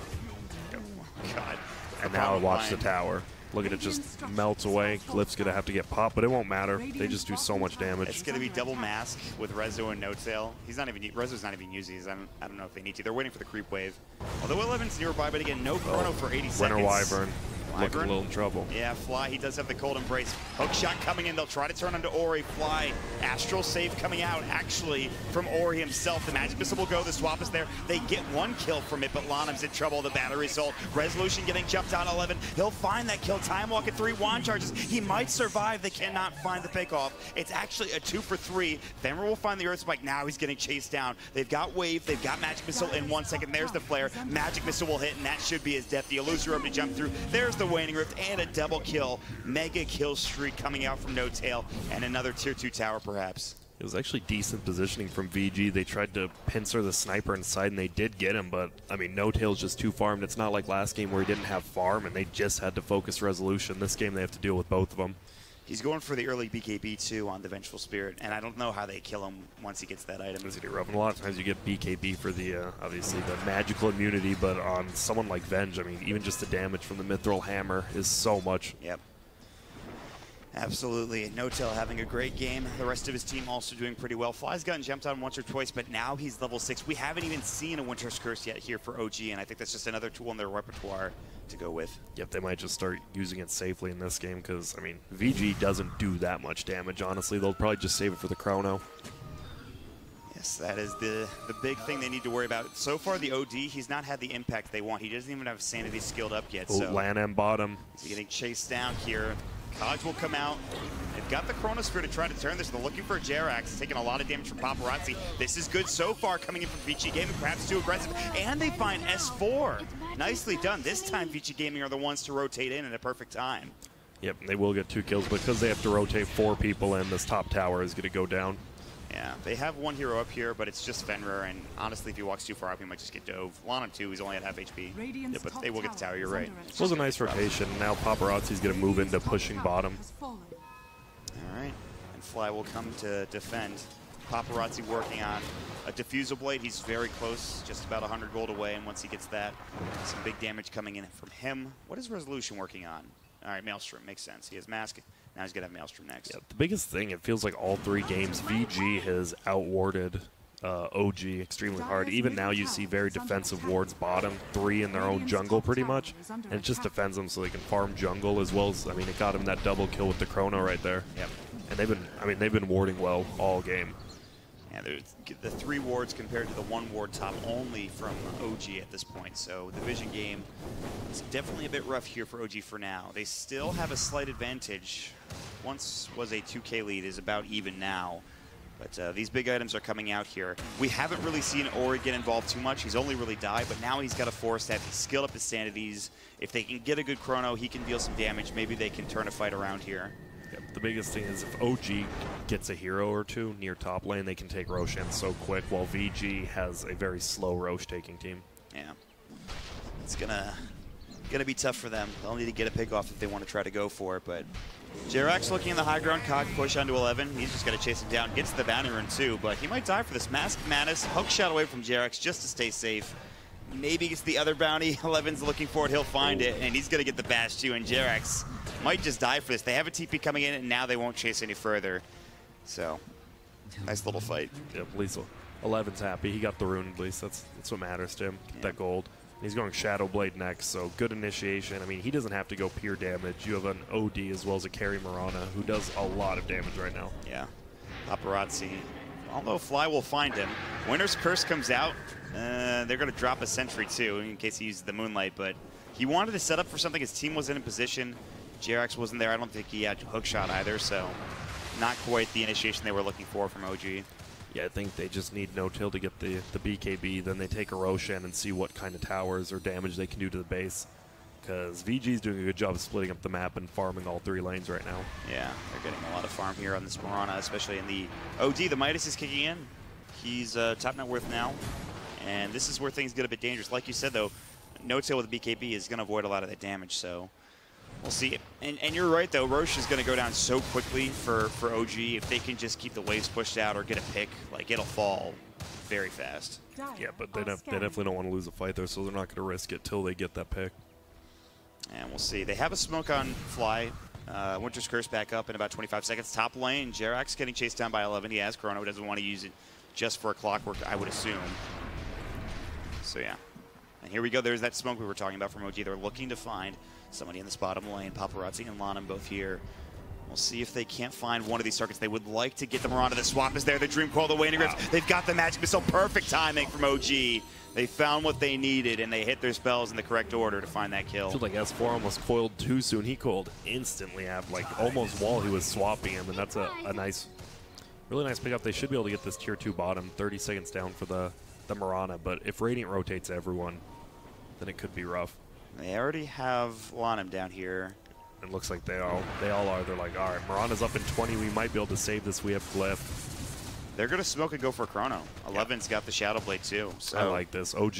Oh, God. And now watch the tower. Look at it just melts away. Glyph's going to have to get popped, but it won't matter. They just do so much damage. It's going to be double mask with Rezo and No Tail. He's not even, Rezo's not even using these. I don't know if they need to. They're waiting for the creep wave. Although 11's nearby, but again, no Chrono for 80 seconds. Winter Wyvern. Looking a little in trouble. Yeah, Fly, he does have the cold embrace. Hook shot coming in. They'll try to turn onto Ori. Fly, astral save coming out, actually, from Ori himself. The Magic Missile will go. The swap is there. They get 1 kill from it, but Lanham's in trouble. The battery sold. Resolution getting jumped on 11. He'll find that kill. Time Walk at 3. Wand charges. He might survive. They cannot find the pickoff. It's actually a 2 for 3. Fenrir will find the Earth Spike. Now he's getting chased down. They've got Wave. They've got Magic Missile in 1 second. There's the Flare. Magic Missile will hit, and that should be his death. The Illusory to jump through. There's the Waning Rift, and a double kill. Mega kill streak coming out from No Tail, and another tier 2 tower perhaps. It was actually decent positioning from VG. They tried to pincer the sniper inside, and they did get him, but, I mean, No Tail's just too farmed. It's not like last game where he didn't have farm, and they just had to focus Resolution. This game, they have to deal with both of them. He's going for the early BKB too on the Vengeful Spirit, and I don't know how they kill him once he gets that item. It's rough. And a lot of times you get BKB for the, obviously, the magical immunity, but on someone like Venge, I mean, even just the damage from the Mithril Hammer is so much. Yep. Absolutely. No Tail having a great game. The rest of his team also doing pretty well. Fly's gotten jumped on once or twice, but now he's level 6. We haven't even seen a Winter's Curse yet here for OG, and I think that's just another tool in their repertoire to go with. Yep, they might just start using it safely in this game because, I mean, VG doesn't do that much damage, honestly. They'll probably just save it for the Chrono. Yes, that is the big thing they need to worry about. So far, the OD, he's not had the impact they want. He doesn't even have Sanity skilled up yet. Oh, so Lanham bottom. He's getting chased down here. Cogs will come out. They've got the Chronosphere to try to turn this. They're looking for Jerax, taking a lot of damage from Paparazzi. This is good so far coming in from Vici Gaming, perhaps too aggressive. And they find S4. Nicely done. This time Vici Gaming are the ones to rotate in at a perfect time. Yep, they will get 2 kills, but because they have to rotate 4 people in, this top tower is going to go down. Yeah, they have 1 hero up here, but it's just Fenrir, and honestly, if he walks too far up, he might just get dove. Lana too, he's only at half HP. Yeah, but they will get the tower, you're right. This was a nice rotation. Now Paparazzi's going to move into pushing bottom. All right, and Fly will come to defend. Paparazzi working on a diffusal blade. He's very close, just about 100 gold away, and once he gets that, some big damage coming in from him. What is Resolution working on? All right, Maelstrom, makes sense. He has Mask. Now he's going to have Maelstrom next. Yeah, the biggest thing, it feels like all 3 games, VG has outwarded OG extremely hard. Even now you see very defensive wards bottom, 3 in their own jungle pretty much, and it just defends them so they can farm jungle as well as, I mean, it got him that double kill with the Chrono right there. Yep. And they've been warding well all game. Yeah, there's the 3 wards compared to the 1 ward top only from OG at this point. So the Vision game is definitely a bit rough here for OG for now. They still have a slight advantage. Once was a 2K lead, is about even now. But these big items are coming out here. We haven't really seen Ori get involved too much. He's only really died, but now he's got a 4-step. He's skilled up his sanities. If they can get a good Chrono, he can deal some damage. Maybe they can turn a fight around here. The biggest thing is if OG gets a hero or 2 near top lane, they can take Roshan so quick, while VG has a very slow Rosh taking team. Yeah. It's gonna be tough for them. They'll need to get a pick off if they want to try to go for it, but Jerax looking in the high ground, Cog push onto 11. He's just gonna chase him down, gets the bounty run too, but he might die for this. Mask Madness, hook shot away from Jerax just to stay safe. Maybe gets the other bounty. 11's looking for it, he'll find it, and he's gonna get the bash too, and Jerax might just die for this. They have a TP coming in, and now they won't chase any further. So, nice little fight. Yep, at least 11's happy. He got the rune at least. That's what matters to him. Get that gold. He's going Shadow Blade next, so good initiation. I mean, he doesn't have to go pure damage. You have an OD as well as a carry Mirana, who does a lot of damage right now. Yeah. Paparazzi. Although Fly will find him. Winter's Curse comes out. They're going to drop a sentry too, in case he uses the Moonlight, but he wanted to set up for something. His team wasn't in position. Jerax wasn't there. I don't think he had hookshot either, so not quite the initiation they were looking for from OG. Yeah, I think they just need no-till to get the BKB. Then they take a Roshan and see what kind of towers or damage they can do to the base. Because VG's doing a good job of splitting up the map and farming all 3 lanes right now. Yeah, they're getting a lot of farm here on this Mirana, especially in the OD. The Midas is kicking in. He's top net worth now. And this is where things get a bit dangerous. Like you said, though, no-till with the BKB is going to avoid a lot of that damage, so we'll see. And you're right, though. Roche is going to go down so quickly for OG. If they can just keep the waves pushed out or get a pick, like, it'll fall very fast. Yeah, but they definitely don't want to lose a fight there, so they're not going to risk it till they get that pick. And we'll see. They have a smoke on Fly. Winter's Curse back up in about 25 seconds. Top lane, Jerax getting chased down by 11. He has Chrono. He doesn't want to use it just for a clockwork, I would assume. So, yeah. And here we go. There's that smoke we were talking about from OG. They're looking to find somebody in this bottom lane. Paparazzi and Lanham both here. We'll see if they can't find one of these circuits. They would like to get them around to the swap is there. The Dream Coil, the Waning Rift. They've got the Magic Missile. Perfect timing from OG. They found what they needed, and they hit their spells in the correct order to find that kill. Feels like S4 almost coiled too soon. He coiled instantly after, like, almost while he was swapping him, and that's a nice, really nice pickup. They should be able to get this tier 2 bottom, 30 seconds down for the Mirana, but if Radiant rotates everyone, then it could be rough. They already have Lanham down here. It looks like they all are. They're like, all right, Mirana's up in 20. We might be able to save this. We have Glyph. They're going to smoke and go for Chrono. 11's got the Shadow Blade too. So I like this. OG,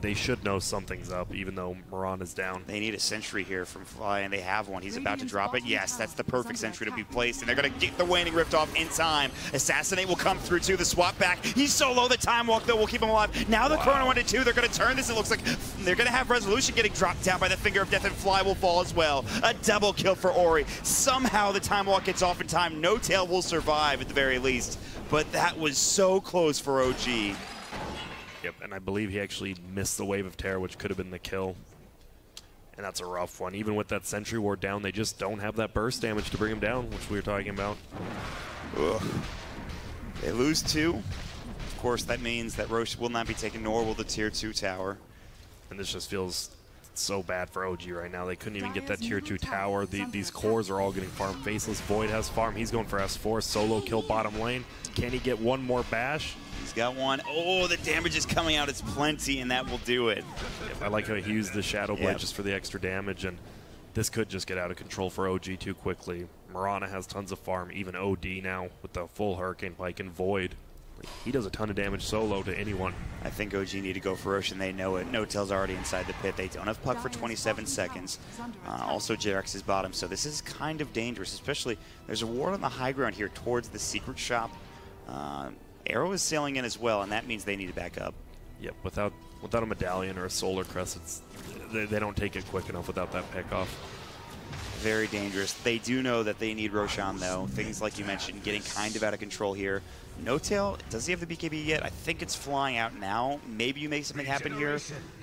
they should know something's up, even though Mirana's down. They need a sentry here from Fly, and they have one. He's about to drop it. Yes, that's the perfect sentry to be placed, and they're going to get the Waning Rift off in time. Assassinate will come through too. The swap back. He's so low. The Time Walk, though, will keep him alive. Now the Chrono into 2. They're going to turn this. It looks like they're going to have Resolution getting dropped down by the Finger of Death, and Fly will fall as well. A double kill for Ori. Somehow the Time Walk gets off in time. No Tail will survive at the very least. But that was so close for OG. Yep, and I believe he actually missed the Wave of Terror, which could have been the kill. And that's a rough one. Even with that Sentry Ward down, they just don't have that burst damage to bring him down, which we were talking about. Ugh. They lose 2. Of course, that means that Roche will not be taken, nor will the tier 2 tower. And this just feels it's so bad for OG right now. They couldn't even get that tier 2 tower. These cores are all getting farmed. Faceless Void has farm. He's going for S4. Solo kill bottom lane. Can he get one more bash? He's got one. Oh, the damage is coming out. It's plenty, and that will do it. Yep, I like how he used the Shadow Blade just for the extra damage, and this could just get out of control for OG too quickly. Mirana has tons of farm. Even OD now with the full Hurricane Pike and Void. He does a ton of damage solo to anyone. I think OG need to go for Rosh, and they know it. No-Tail's already inside the pit. They don't have Puck for 27 seconds. Also, JRX is bottom, so this is kind of dangerous, especially there's a ward on the high ground here towards the secret shop. Arrow is sailing in as well, and that means they need to back up. Yep, without a medallion or a solar crest, they don't take it quick enough without that pickoff. Very dangerous. They do know that they need Roshan, though. Things like you mentioned, getting kind of out of control here. No-Tail, does he have the BKB yet? I think it's flying out now. Maybe you make something happen here.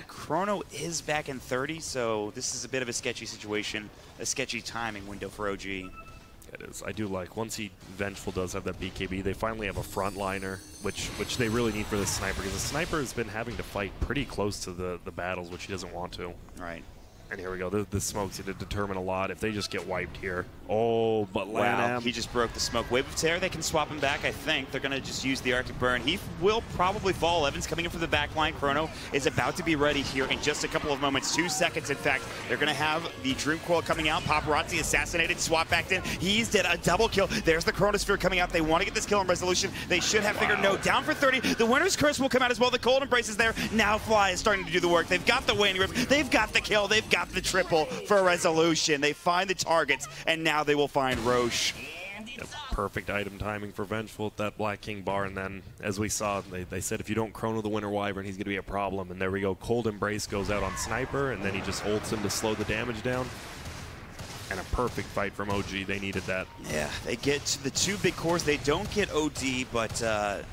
Chrono is back in 30, so this is a bit of a sketchy situation, a sketchy timing window for OG. It is. I do like, once Vengeful does have that BKB, they finally have a frontliner, which they really need for this sniper, because the sniper has been having to fight pretty close to the battles, which he doesn't want to. Right. And here we go. The smoke's going to determine a lot if they just get wiped here. Oh, but wow, he just broke the smoke. Wave of Terror, they can swap him back, I think. They're going to just use the Arctic Burn. He will probably fall. Evans coming in from the back line. Chrono is about to be ready here in just a couple of moments. 2 seconds, in fact. They're going to have the Dream Coil coming out. Paparazzi assassinated, swap back in. He's dead. A double kill. There's the Chronosphere coming out. They want to get this kill in resolution. They should have figured no. Down for 30. The Winner's Curse will come out as well. The Cold Embrace is there. Now Fly is starting to do the work. They've got the Waning Rift. They've got the kill. They've got the triple for a resolution. They find the targets, and now they will find Roche. Yep, perfect item timing for Vengeful at that Black King bar, and then, as we saw, they said if you don't Chrono the Winter Wyvern, he's going to be a problem, and there we go. Cold Embrace goes out on Sniper, and then he just holds him to slow the damage down. And a perfect fight from OG. They needed that. Yeah, they get to the 2 big cores. They don't get OD, but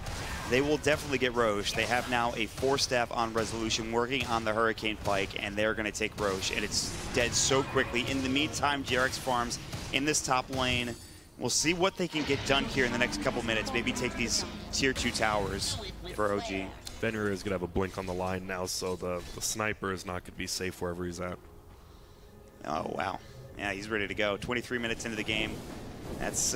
they will definitely get Roche. They have now a 4-staff on resolution working on the Hurricane Pike, and they're going to take Roche, and it's dead so quickly. In the meantime, JRX farms in this top lane. We'll see what they can get done here in the next couple minutes. Maybe take these tier 2 towers for OG. Fenrir is going to have a blink on the line now, so the sniper is not going to be safe wherever he's at. Oh, wow. Yeah, he's ready to go. 23 minutes into the game. That's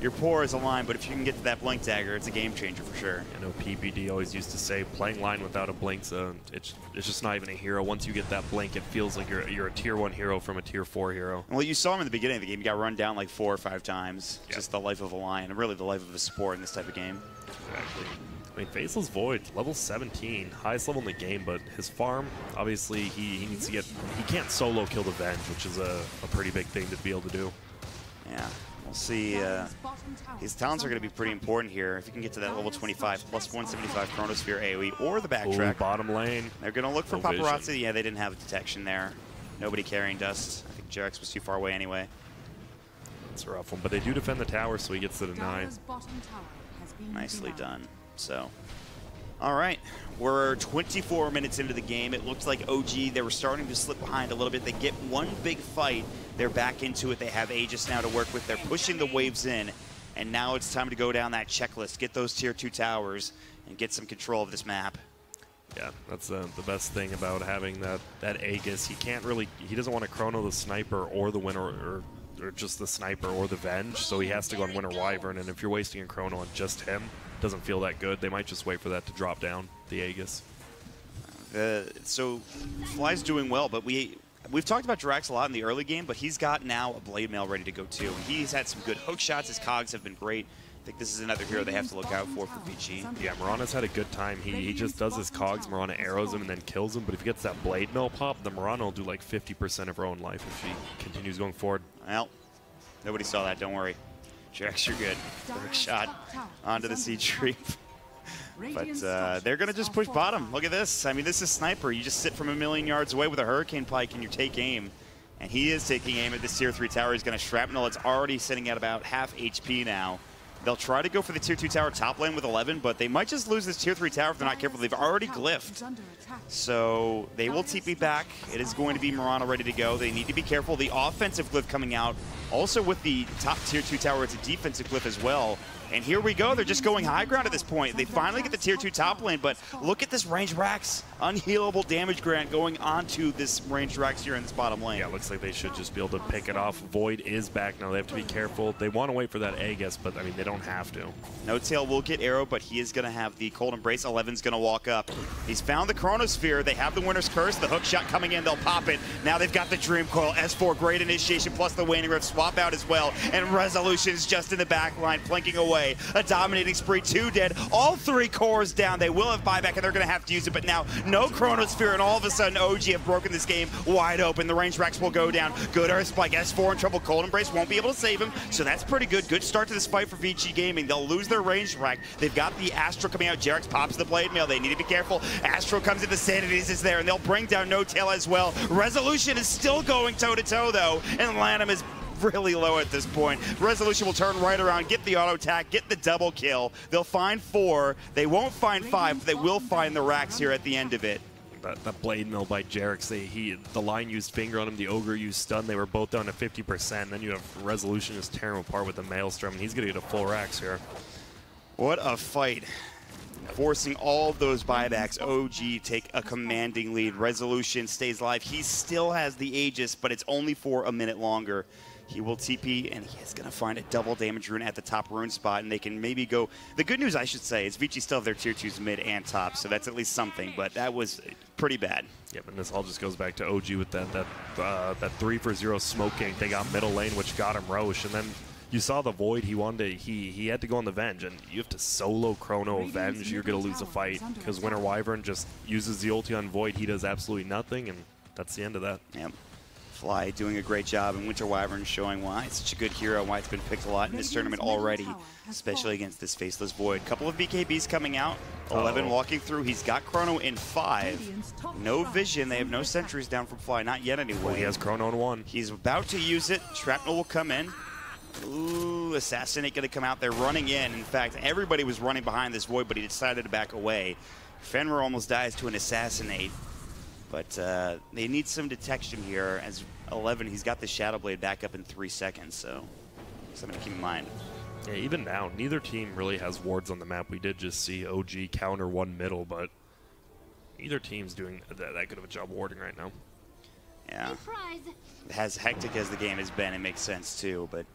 your poor is a line, but if you can get to that blink dagger, it's a game changer for sure. I know PBD always used to say playing line without a blink, it's just not even a hero. Once you get that blink, it feels like you're a tier 1 hero from a tier 4 hero. Well, you saw him in the beginning of the game. He got run down like 4 or 5 times. Yep. Just the life of a lion, and really the life of a support in this type of game. Exactly. I mean, Faceless Void, level 17, highest level in the game, but his farm, obviously, he needs to get, he can't solo kill the Venge, which is a pretty big thing to be able to do. Yeah, we'll see. His talents are going to be pretty important here. If you can get to that level 25, plus 175 Chronosphere AoE, or the backtrack. Ooh, bottom lane. They're going to look for Paparazzi. Vision. Yeah, they didn't have a detection there. Nobody carrying dust. I think JRX was too far away anyway. It's a rough one, but they do defend the tower, so he gets to the 9. Nicely done. So, all right, we're 24 minutes into the game. It looks like OG, they were starting to slip behind a little bit. They get one big fight. They're back into it. They have Aegis now to work with. They're pushing the waves in, and now it's time to go down that checklist, get those tier 2 towers, and get some control of this map. Yeah, that's the best thing about having that Aegis. He can't really, he doesn't want to Chrono the Sniper or the Winter, or just the Sniper or the Venge, so he has to go on Winter Wyvern, and if you're wasting a Chrono on just him, doesn't feel that good. They might just wait for that to drop down, the Aegis. So Fly's doing well, but we've talked about Drax a lot in the early game, but he's got now a Blade Mail ready to go too. And he's had some good hook shots. His cogs have been great. I think this is another hero they have to look out for Vici. Yeah, Mirana's had a good time. He just does his cogs, Mirana arrows him and then kills him, but if he gets that Blade Mail pop, then Mirana will do like 50% of her own life if she continues going forward. Well, nobody saw that, don't worry. JRX, you're good. Direct shot onto the Siege Creep. But they're going to just push bottom. Look at this. I mean, this is Sniper. You just sit from a million yards away with a Hurricane Pike and you take aim. And he is taking aim at this tier 3 tower. He's going to shrapnel. It's already sitting at about half HP now. They'll try to go for the tier 2 tower top lane with 11, but they might just lose this tier 3 tower if they're not careful. They've already glyphed. So they will TP back. It is going to be Mirana ready to go. They need to be careful. The offensive glyph coming out. Also with the top tier 2 tower, it's a defensive glyph as well. And here we go. They're just going high ground at this point. They finally get the tier 2 top lane, but look at this ranged Rax. Unhealable damage grant going onto this ranged Rax here in this bottom lane. Yeah, it looks like they should just be able to pick it off. Void is back now. They have to be careful. They want to wait for that Aegis, but I mean, they don't have to. No Tail will get arrow, but he is going to have the Cold Embrace. 11's going to walk up. He's found the Chronosphere. They have the Winter's Curse. The hook shot coming in. They'll pop it. Now they've got the Dream Coil. S4, great initiation, plus the Waning Rift. Swap out as well. And Resolution's just in the back line, flanking away. A dominating spree, 2 dead. All 3 cores down. They will have buyback, and they're going to have to use it, but now no Chronosphere, and all of a sudden OG have broken this game wide open. The range Rax will go down. Good Earth Spike. S4 in trouble. Cold Embrace won't be able to save him, so that's pretty good. Good start to this fight for Vici Gaming. They'll lose their range rack. They've got the Astro coming out. Jerax pops the blade mail. They need to be careful. Astro comes in. The Sanities is there, and they'll bring down No Tail as well. Resolution is still going toe-to-toe, though, and Lanham is really low at this point. Resolution will turn right around, get the auto attack, get the double kill. They'll find 4. They won't find 5, but they will find the Rax here at the end of it. That blade mill by Jerax, the line used finger on him, the Ogre used stun. They were both down to 50%. Then you have Resolution just tearing him apart with the Maelstrom, and he's going to get a full Rax here. What a fight. Forcing all of those buybacks. OG take a commanding lead. Resolution stays alive. He still has the Aegis, but it's only for a minute longer. He will TP, and he is going to find a double damage rune at the top rune spot, and they can maybe go... The good news, I should say, is Vici still have their tier 2s mid and top, so that's at least something, but that was pretty bad. Yep, and this all just goes back to OG with that 3-for-0 smoke gank. They got middle lane, which got him Roche, and then you saw the Void. He wanted to, he had to go on the Venge, and you have to solo Chrono Venge, you're going to lose a fight, because Winter Wyvern just uses the ulti on Void. He does absolutely nothing, and that's the end of that. Yep. Fly doing a great job, and Winter Wyvern showing why it's such a good hero, why it's been picked a lot in this tournament already, especially against this Faceless Void. Couple of BKBs coming out, 11 walking through. He's got Chrono in 5. No vision, they have no sentries down from Fly, not yet anyway. Well, he has Chrono in 1. He's about to use it. Shrapnel will come in. Ooh, Assassinate gonna come out. They're running in. In fact, everybody was running behind this Void, but he decided to back away. Fenrir almost dies to an Assassinate. But they need some detection here. As 11, he's got the Shadow Blade back up in 3 seconds, so something to keep in mind. Yeah, even now, neither team really has wards on the map. We did just see OG counter 1 middle, but neither team's doing that good of a job warding right now. Yeah. As hectic as the game has been, it makes sense too, but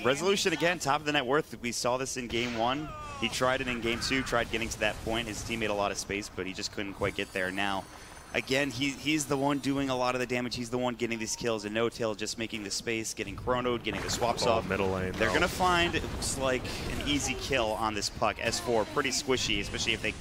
Resolution again, top of the net worth. We saw this in game 1. He tried it in game 2, tried getting to that point. His team made a lot of space, but he just couldn't quite get there. Now, again, he's the one doing a lot of the damage. He's the one getting these kills, and No Tail just making the space, getting chronoed, getting the swaps off. Middle lane. They're going to find, it looks like, an easy kill on this puck. S4, pretty squishy, especially if they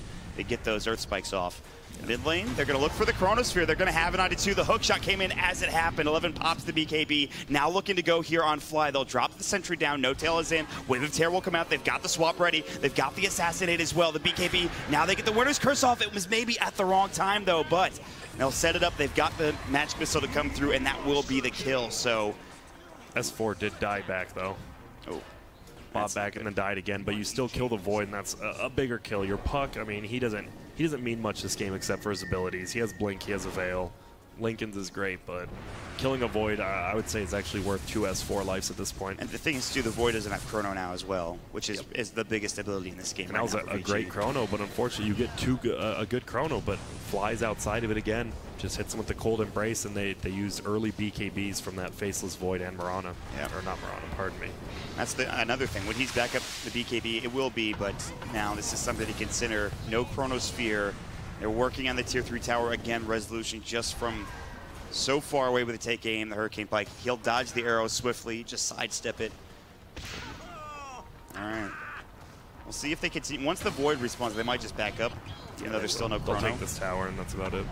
get those Earth Spikes off. Mid lane, they're going to look for the Chronosphere. They're going to have it onto 2. The hook shot came in as it happened. 11 pops the BKB. Now looking to go here on Fly. They'll drop the sentry down. No Tail is in. Wave of Terror will come out. They've got the swap ready. They've got the Assassinate as well. The BKB. Now they get the Winter's Curse off. It was maybe at the wrong time, though, but they'll set it up. They've got the Magic Missile to come through, and that will be the kill. So S4 did die back, though. Oh. Bought back and then died again, but you still kill the Void, and that's a bigger kill. Your Puck, I mean, he doesn't mean much this game except for his abilities. He has Blink, he has a Veil. Lincoln's is great, but killing a Void, I would say, is actually worth 2 S4 lives at this point. And the thing is, too, the Void doesn't have Chrono now as well, which is the biggest ability in this game. And that was a great Chrono, but unfortunately, you get a good Chrono, but flies outside of it again. Just hits him with the Cold Embrace, and they use early BKBs from that Faceless Void and Mirana. Yeah. Or not Mirana, pardon me. That's another thing. When he's back up the BKB, it will be, but now this is something to consider. No Chronosphere. They're working on the Tier 3 tower again. Resolution just from so far away with the take aim, the Hurricane Pike. He'll dodge the arrow swiftly, just sidestep it. All right. We'll see if they continue. Once the Void respawns, they might just back up, even though there's still no Chrono. They'll take this tower, and that's about it.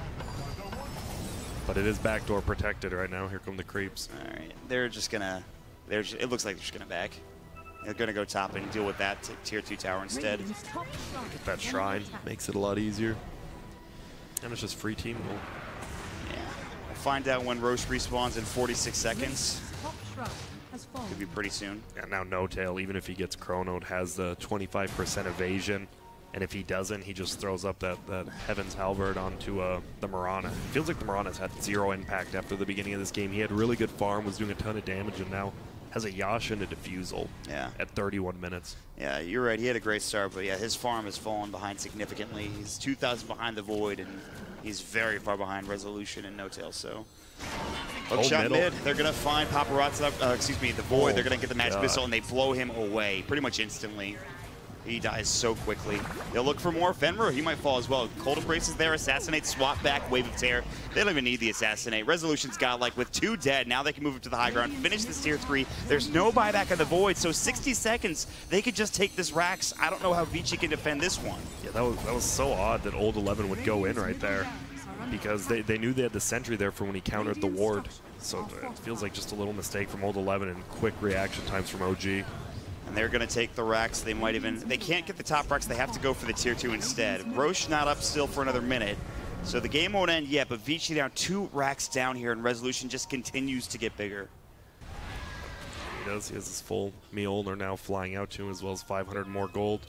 But it is backdoor protected right now. Here come the creeps. All right. They're just going to... It looks like they're just going to back. They're going to go top and deal with that Tier 2 tower instead. Get that Shrine. Makes it a lot easier. And it's just free team goal. Yeah. We'll find out when Roche respawns in 46 seconds. Could be pretty soon. And now No Tail, even if he gets chronoed, has the 25% evasion. And if he doesn't, he just throws up that Heaven's Halberd onto the Mirana. It feels like the Mirana's had 0 impact after the beginning of this game. He had really good farm, was doing a ton of damage, and now has a Yasha and a Defusal at 31 minutes. Yeah, you're right. He had a great start, but yeah, his farm has fallen behind significantly. He's 2,000 behind the Void, and he's very far behind Resolution and No Tail, so... Hookshot mid, they're going to find Paparazzi, the Void. They're going to get the Magic Missile, and they blow him away pretty much instantly. He dies so quickly. They'll look for more. Fenrir, he might fall as well. Cold Embrace is there. Assassinate, swap back, Wave of Tear. They don't even need the Assassinate. Resolution's godlike with 2 dead. Now they can move up to the high ground, finish this tier 3. There's no buyback on the Void, so 60 seconds. They could just take this Rax. I don't know how Vici can defend this one. Yeah, that was so odd that Old 11 would go in right there, because they knew they had the Sentry there for when he countered the ward. So it feels like just a little mistake from Old 11 and quick reaction times from OG. And they're going to take the Rax. They can't get the top Rax. They have to go for the tier 2 instead. Roche not up still for another minute. So the game won't end yet, but Vici down 2 Rax down here, and Resolution just continues to get bigger. He does. He has his full Mjolnir now flying out to him, as well as 500 more gold.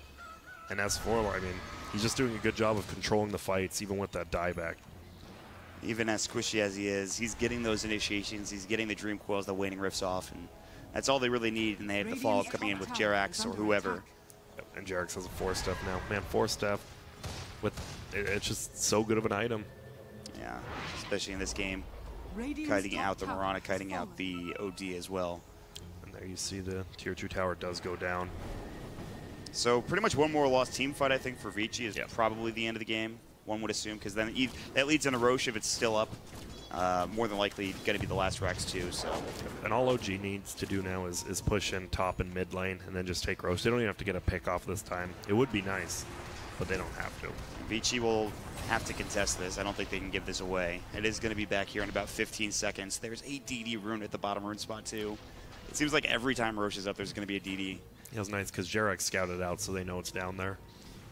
And S4, I mean, he's just doing a good job of controlling the fights, even with that dieback. Even as squishy as he is, he's getting those initiations. He's getting the Dream Coils, the Waning Rifts off, and that's all they really need, and they have the follow-up coming in with Jerax or whoever. Yep, and Jerax has a 4-step now. Man, 4-step, it's just so good of an item. Yeah, especially in this game. Kiting out the Mirana, kiting out the OD as well. And there you see the tier 2 tower does go down. So pretty much one more lost team fight, I think, for Vici is probably the end of the game, one would assume, because then that leads into Roche if it's still up. More than likely going to be the last Rax too. So, and all OG needs to do now is push in top and mid lane and then just take Roche. They don't even have to get a pick off this time. It would be nice, but they don't have to. Vici will have to contest this. I don't think they can give this away. It is going to be back here in about 15 seconds. There's a DD rune at the bottom rune spot too. It seems like every time Roche is up, there's going to be a DD. It was nice because Jerax scouted out, so they know it's down there.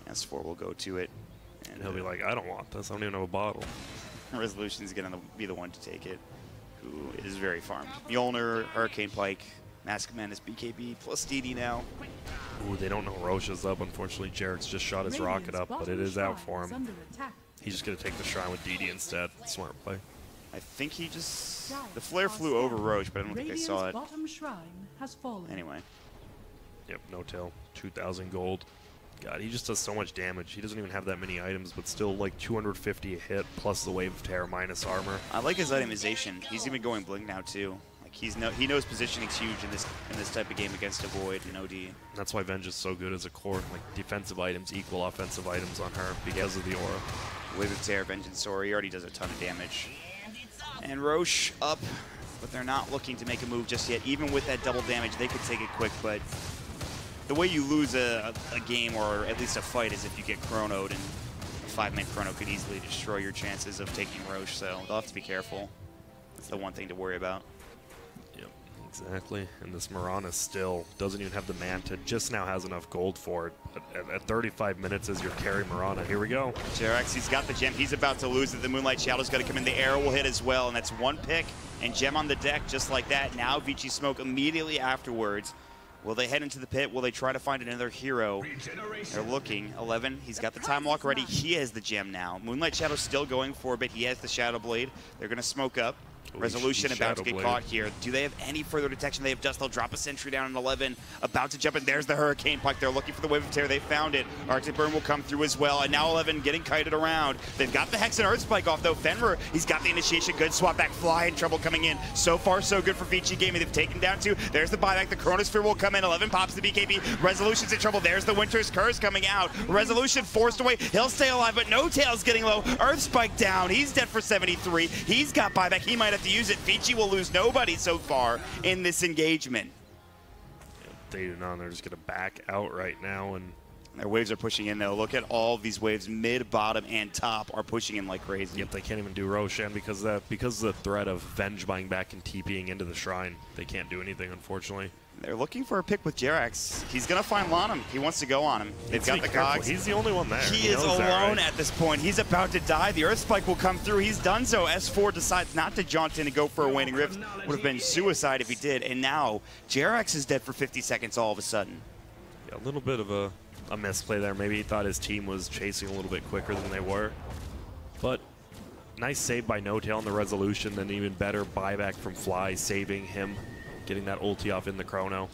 S4 will go to it. And he'll be like, I don't want this. I don't even have a bottle. Resolution's going to be the one to take it, who is very farmed. Mjolnir, Hurricane Pike, Mask of Madness, BKB, plus DD now. Ooh, they don't know Roche is up. Unfortunately, Jerax just shot his rocket up, but it is out for him. He's just going to take the shrine with DD instead. Smart play. I think he just... The flare flew over Roche, but I don't think I saw it. Anyway. Yep, No Tail, 2,000 gold. God, he just does so much damage. He doesn't even have that many items, but still like 250 a hit, plus the Wave of Terror minus armor. I like his itemization. He's even going Blink now too. Like he knows positioning's huge in this type of game against a Void and OD. And that's why Venge is so good as a core. Like defensive items equal offensive items on her because of the aura. Wave of Terror, Vengeance Sword, he already does a ton of damage. And Roche up, but they're not looking to make a move just yet. Even with that double damage, they could take it quick, but the way you lose a game, or at least a fight, is if you get chronoed, and a 5-man chrono could easily destroy your chances of taking Roche, so they'll have to be careful. That's the one thing to worry about. Yep, exactly. And this Mirana still doesn't even have the Manta, just now has enough gold for it. But at 35 minutes as your carry Mirana, here we go. Jerax, he's got the gem. He's about to lose it. The Moonlight Shadow's got to come in. The arrow will hit as well, and that's one pick, and gem on the deck just like that. Now Vici Smoke immediately afterwards. Will they head into the pit? Will they try to find another hero? They're looking. 11, he's got the time lock ready. He has the gem now. Moonlight Shadow's still going for a bit. He has the Shadow Blade. They're going to smoke up. Resolution about to get caught here. Do they have any further detection? They have Dust. They'll drop a sentry down in 11. About to jump in. There's the Hurricane Pike. They're looking for the Wave of Terror. They found it. Arctic Burn will come through as well. And now 11 getting kited around. They've got the Hex and Earth Spike off, though. Fenrir, he's got the initiation. Good swap back. Fly in trouble coming in. So far, so good for Vici Gaming. They've taken down 2. There's the buyback. The Chronosphere will come in. 11 pops the BKB. Resolution's in trouble. There's the Winter's Curse coming out. Resolution forced away. He'll stay alive, but No Tail's getting low. Earth Spike down. He's dead for 73. He's got buyback. He might have to use it. Vici will lose nobody so far in this engagement. They do not. They're just going to back out right now. And their waves are pushing in, though. Look at all of these waves. Mid, bottom, and top are pushing in like crazy. Yep, they can't even do Roshan because of the threat of Venge buying back and TPing into the shrine. They can't do anything, unfortunately. They're looking for a pick with Jerax. He's going to find Lanham. He wants to go on him. They've got the cogs. He's the only one there. He is alone at this point. He's about to die. The Earth Spike will come through. He's done so. S4 decides not to jaunt in and go for a Waning Rift. Would have been suicide if he did. And now Jerax is dead for 50 seconds all of a sudden. Yeah, a little bit of a misplay there. Maybe he thought his team was chasing a little bit quicker than they were. But nice save by No-Tail on the resolution. Then even better buyback from Fly, saving him, getting that ulti off in the chrono.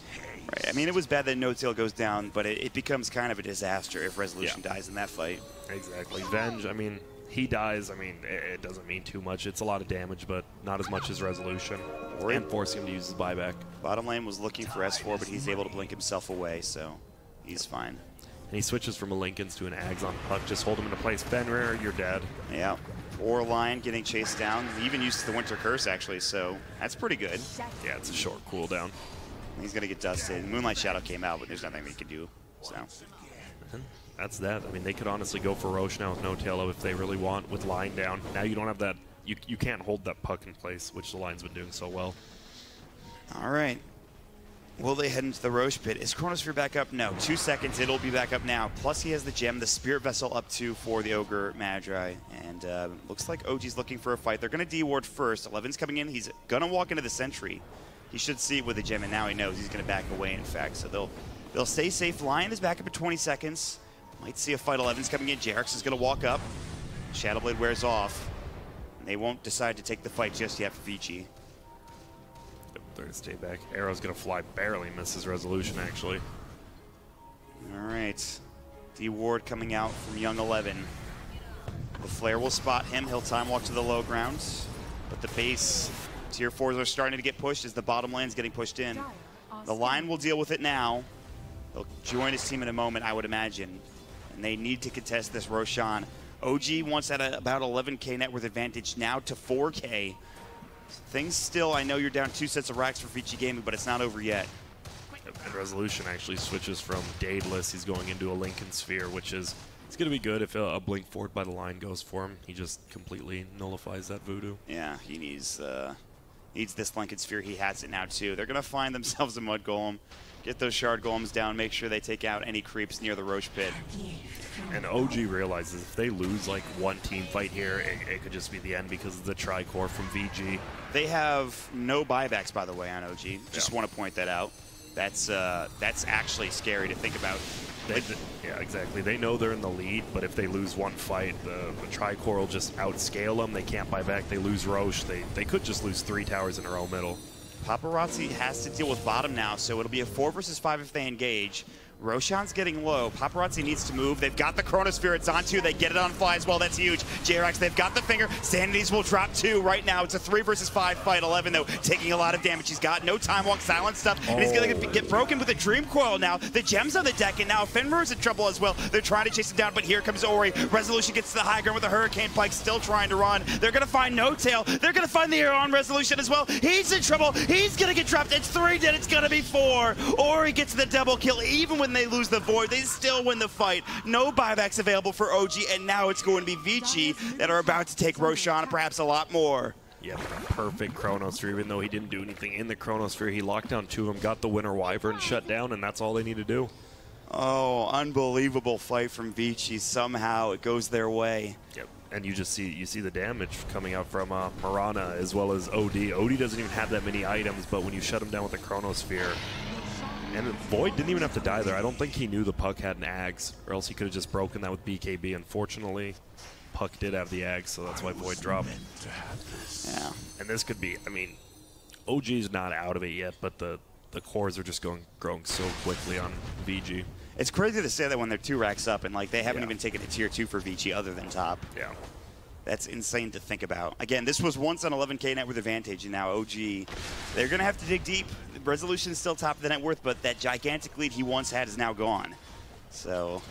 Right. I mean, it was bad that No-Tail goes down, but it becomes kind of a disaster if Resolution dies in that fight. Exactly. Venge, I mean, he dies. I mean, it doesn't mean too much. It's a lot of damage, but not as much as Resolution. And forcing him to use his buyback. Bottom lane was looking for S4, but he's able to blink himself away, so he's fine. And he switches from a Linken's to an Ags on Puck. Just hold him into place. Fenrir, you're dead. Yeah. Or Lion getting chased down. He even uses the Winter Curse, actually, so that's pretty good. Yeah, it's a short cooldown. He's going to get dusted. Moonlight Shadow came out, but there's nothing we can do. So that's that. I mean, they could honestly go for Roche now with No-Tail if they really want, with Line down. Now you don't have that. You can't hold that Puck in place, which the Line's been doing so well. All right. Will they head into the Roche pit? Is Chronosphere back up? No. 2 seconds. It'll be back up now. Plus, he has the gem, the Spirit Vessel up 2 for the Ogre Magi. And looks like OG's looking for a fight. They're going to D-ward first. 11's coming in. He's going to walk into the Sentry. He should see it with the gem, and now he knows he's going to back away, in fact. So they'll stay safe. Lion is back up at 20 seconds. Might see a fight. 11's coming in. Jerax is going to walk up. Shadowblade wears off. And they won't decide to take the fight just yet for Vici. They're going to stay back. Arrow's going to fly. Barely misses Resolution, actually. All right. D-Ward coming out from Young 11. The Flare will spot him. He'll time walk to the low ground. But the base Tier 4s are starting to get pushed as the bottom lane's getting pushed in. The Line will deal with it now. They'll join his team in a moment, I would imagine. And they need to contest this Roshan. OG wants at about 11K net worth advantage now to 4K. Things still, I know you're down 2 sets of racks for Vici Gaming, but it's not over yet. And Resolution actually switches from Daedalus. He's going into a Linken Sphere, which is it's going to be good if a blink forward by the Line goes for him. He just completely nullifies that voodoo. Yeah, he needs this Linken Sphere. He has it now, too. They're going to find themselves a Mud Golem, get those Shard Golems down, make sure they take out any creeps near the Roche pit. And OG realizes if they lose like one team fight here, it could just be the end because of the Tricore from VG. They have no buybacks, by the way, on OG. Just want to point that out. That's actually scary to think about. Yeah, exactly. They know they're in the lead, but if they lose one fight, the Tricore will just outscale them. They can't buy back. They lose Roche. They could just lose 3 towers in a row middle. Paparazzi has to deal with bottom now, so it'll be a 4 versus 5 if they engage. Roshan's getting low. Paparazzi needs to move. They've got the Chronosphere. It's on 2. They get it on Fly as well. That's huge. Jerax, they've got the finger. Sanities will drop 2 right now. It's a 3 versus 5 fight. 11, though, taking a lot of damage. He's got no time walk, silent stuff, and he's going to get broken with a Dream Coil now. The gem's on the deck, and now Fenrir's in trouble as well. They're trying to chase him down, but here comes Ori. Resolution gets to the high ground with a Hurricane Pike, still trying to run. They're going to find No-Tail. They're going to find the air on Resolution as well. He's in trouble. He's going to get dropped. It's 3 dead. It's going to be 4. Ori gets the double kill. Even when they lose the Void, they still win the fight. No buybacks available for OG, and now it's going to be Vici that are about to take Roshan, perhaps a lot more. Yeah, perfect Chronosphere. Even though he didn't do anything in the Chronosphere, he locked down 2 of them, got the Winter Wyvern shut down, and that's all they need to do. Oh, unbelievable fight from Vici. Somehow it goes their way. Yep. And you see the damage coming out from Marana as well as OD. OD doesn't even have that many items, but when you shut him down with the Chronosphere, and Void didn't even have to die there. I don't think he knew the Puck had an Ags, or else he could have just broken that with BKB. Unfortunately, Puck did have the Ags, so that's why Void dropped. Yeah. And this could be, I mean, OG's not out of it yet, but the cores are just growing so quickly on VG. It's crazy to say that when they're 2 racks up, and like they haven't even taken a tier 2 for Vici other than top. Yeah. That's insane to think about. Again, this was once an 11K net worth advantage, and now OG, they're going to have to dig deep. Resolution's still top of the net worth, but that gigantic lead he once had is now gone. So,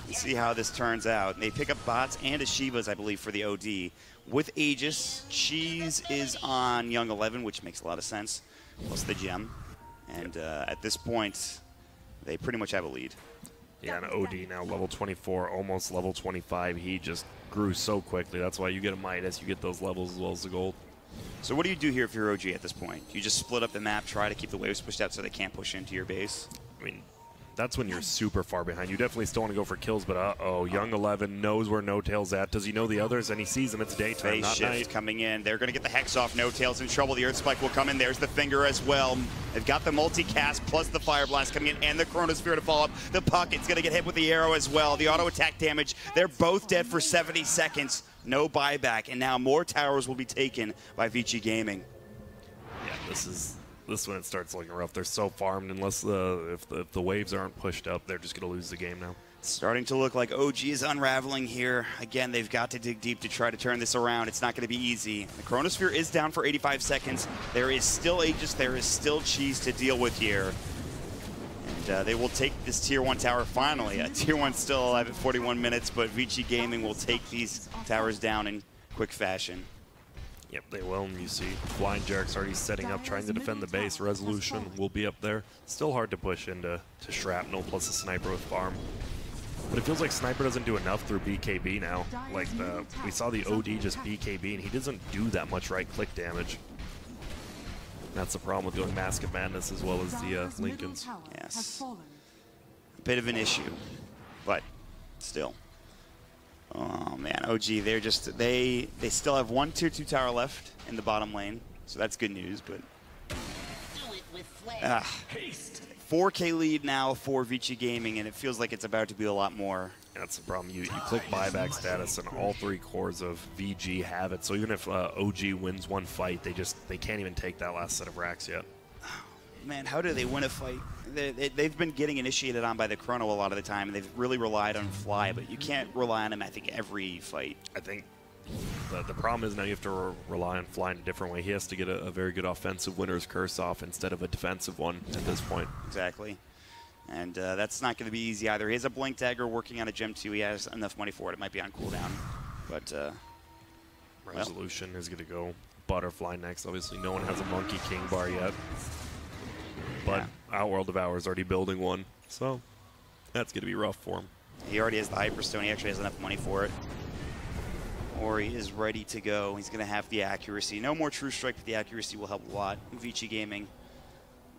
let's see how this turns out. They pick up bots and a Shivas, I believe, for the OD. With Aegis, Cheese is on Young 11, which makes a lot of sense, plus the gem. And at this point, they pretty much have a lead. Yeah, and OD now level 24, almost level 25. He just grew so quickly. That's why you get a Midas, you get those levels as well as the gold. So what do you do here if you're OG at this point? You just split up the map, try to keep the waves pushed out so they can't push into your base? I mean, that's when you're super far behind. You definitely still want to go for kills, but uh-oh, Young 11 knows where No Tail's at. Does he know the others? And he sees them. It's daytime, Phase not shift night. coming in. They're going to get the Hex off. No Tail's in trouble. The Earth Spike will come in. There's the Finger as well. They've got the multicast plus the Fire Blast coming in and the Chronosphere to follow up. The Pocket's going to get hit with the arrow as well. The auto attack damage. They're both dead for 70 seconds. No buyback. And now more towers will be taken by Vici Gaming. Yeah, this is when it starts looking rough. They're so farmed unless if the waves aren't pushed up, they're just going to lose the game now. It's starting to look like OG is unraveling here. Again, they've got to dig deep to try to turn this around. It's not going to be easy. The Chronosphere is down for 85 seconds. There is still Aegis. There is still cheese to deal with here. And they will take this Tier 1 tower finally. Tier 1 still alive at 41 minutes, but Vici Gaming will take these towers down in quick fashion. Yep, they will, and you see Blind Jarek's already setting up, trying to defend the base. Resolution will be up there. Still hard to push into Shrapnel plus a Sniper with Farm. But it feels like Sniper doesn't do enough through BKB now. Like, we saw the OD just BKB, and he doesn't do that much right-click damage. That's the problem with doing Mask of Madness as well as the Lincolns. Yes. A bit of an issue, but still. Oh man, OG, they're just, they still have one Tier 2 tower left in the bottom lane, so that's good news, but 4K lead now for Vici Gaming, and it feels like it's about to be a lot more. That's the problem. You click buyback status, and all three cores of VG have it. So even if OG wins one fight, they can't even take that last set of racks yet. Man, how do they win a fight? They've been getting initiated on by the Chrono a lot of the time, and they've really relied on Fly, but you can't rely on him, I think, every fight. I think the problem is now you have to rely on Fly in a different way. He has to get a very good offensive Winner's Curse off instead of a defensive one at this point. Exactly. And that's not going to be easy either. He has a Blink Dagger working on a Gem 2. He has enough money for it. It might be on cooldown. But, Resolution is going to go Butterfly next. Obviously, no one has a Monkey King bar yet. But Outworld of Hours already building one. So that's going to be rough for him. He already has the Hyperstone. He actually has enough money for it. Ori is ready to go. He's going to have the accuracy. No more True Strike, but the accuracy will help a lot. Vici Gaming,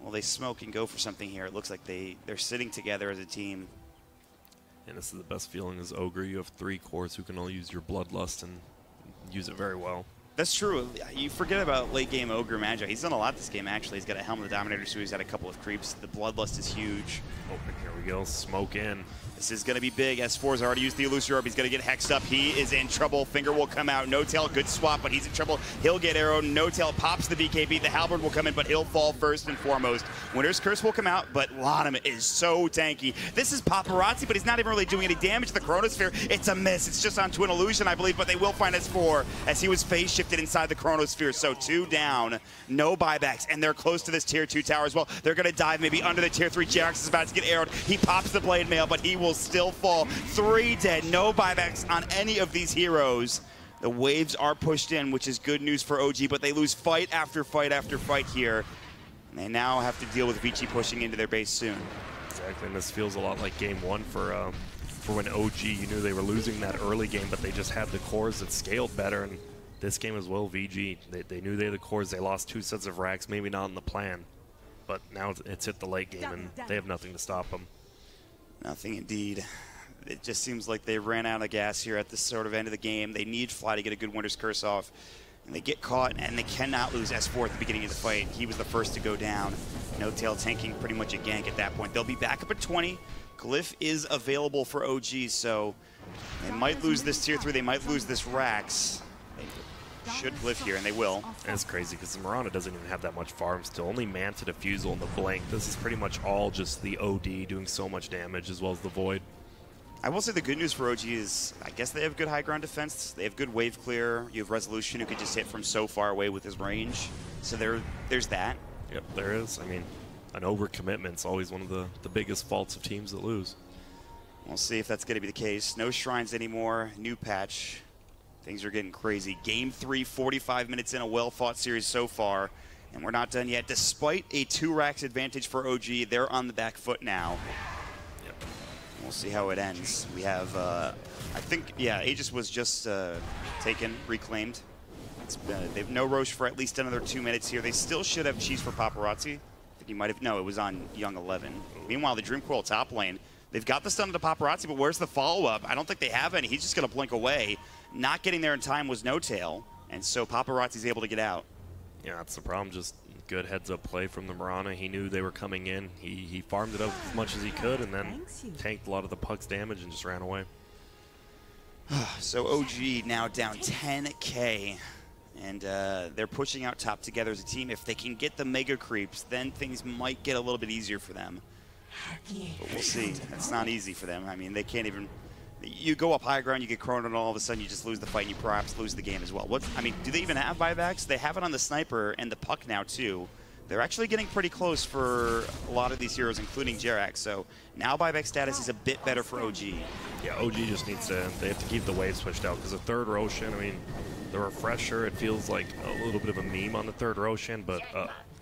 well, they smoke and go for something here. It looks like they're sitting together as a team. And this is the best feeling as Ogre. You have three cores who can all use your Bloodlust and use it very well. That's true. You forget about late game Ogre Magi. He's done a lot this game, actually. He's got a Helm of the Dominator, so he's had a couple of creeps. The Bloodlust is huge. Oh, here we go. Smoke in. This is going to be big. S4's already used the Illusory Orb. He's going to get hexed up. He is in trouble. Finger will come out. No Tail, good swap, but he's in trouble. He'll get arrowed. No Tail pops the BKB. The Halberd will come in, but he'll fall first and foremost. Winter's Curse will come out, but Lanham is so tanky. This is Paparazzi, but he's not even really doing any damage to the Chronosphere. It's a miss. It's just on Twin Illusion, I believe, but they will find S4 as he was phase shifted inside the Chronosphere. So 2 down, no buybacks, and they're close to this Tier 2 tower as well. They're going to dive maybe under the Tier 3. Jarex is about to get arrowed. He pops the Blade Mail, but he will still fall. 3 dead, no buybacks on any of these heroes. The waves are pushed in, which is good news for OG, but they lose fight after fight after fight here. And they now have to deal with Vici pushing into their base soon. Exactly, and this feels a lot like game one for when OG, you knew they were losing that early game, but they just had the cores that scaled better. And this game as well, VG, they knew they had the cores. They lost 2 sets of racks, maybe not in the plan. But now it's hit the late game, and they have nothing to stop them. Nothing indeed. It just seems like they ran out of gas here at the sort of end of the game. They need Fly to get a good Winter's Curse off. And they get caught, and they cannot lose S4 at the beginning of the fight. He was the first to go down. No Tail tanking pretty much a gank at that point. They'll be back up at 20. Glyph is available for OG, so they might lose this Tier 3. They might lose this Rax. They should Glyph here, and they will. And it's crazy because the Mirana doesn't even have that much farm still. Only Manta Diffusal and the Blink. This is pretty much all just the OD doing so much damage as well as the Void. I will say the good news for OG is I guess they have good high ground defense. They have good wave clear. You have Resolution who can just hit from so far away with his range. So there's that. Yep, there is. I mean, an overcommitment's always one of the biggest faults of teams that lose. We'll see if that's going to be the case. No shrines anymore. New patch. Things are getting crazy. Game 3, 45 minutes in, a well-fought series so far. And we're not done yet. Despite a 2 racks advantage for OG, they're on the back foot now. Yep. We'll see how it ends. We have, I think, yeah, Aegis was just taken, reclaimed. They've no Roche for at least another 2 minutes here. They still should have cheese for Paparazzi. I think he might have. No, it was on Young 11. Meanwhile, the Dream Coil top lane. They've got the stun to Paparazzi, but where's the follow-up? I don't think they have any. He's just going to blink away. Not getting there in time was No Tail, and so Paparazzi's able to get out. Yeah, that's the problem. Just good heads-up play from the Mirana. He knew they were coming in. He farmed it up as much as he could and then tanked a lot of the puck's damage and just ran away. So OG now down 10K, and they're pushing out top together as a team. If they can get the mega creeps, then things might get a little bit easier for them. But we'll see. It's not easy for them. I mean, they can't even... You go up high ground, you get Chrono, and all of a sudden you just lose the fight, and you perhaps lose the game as well. I mean, do they even have buybacks? They have it on the Sniper and the Puck now, too. They're actually getting pretty close for a lot of these heroes, including Jerax. So now buyback status is a bit better for OG. Yeah, OG just needs to... They have to keep the waves pushed out, because the third Roshan, I mean, the Refresher, it feels like a little bit of a meme on the third Roshan, but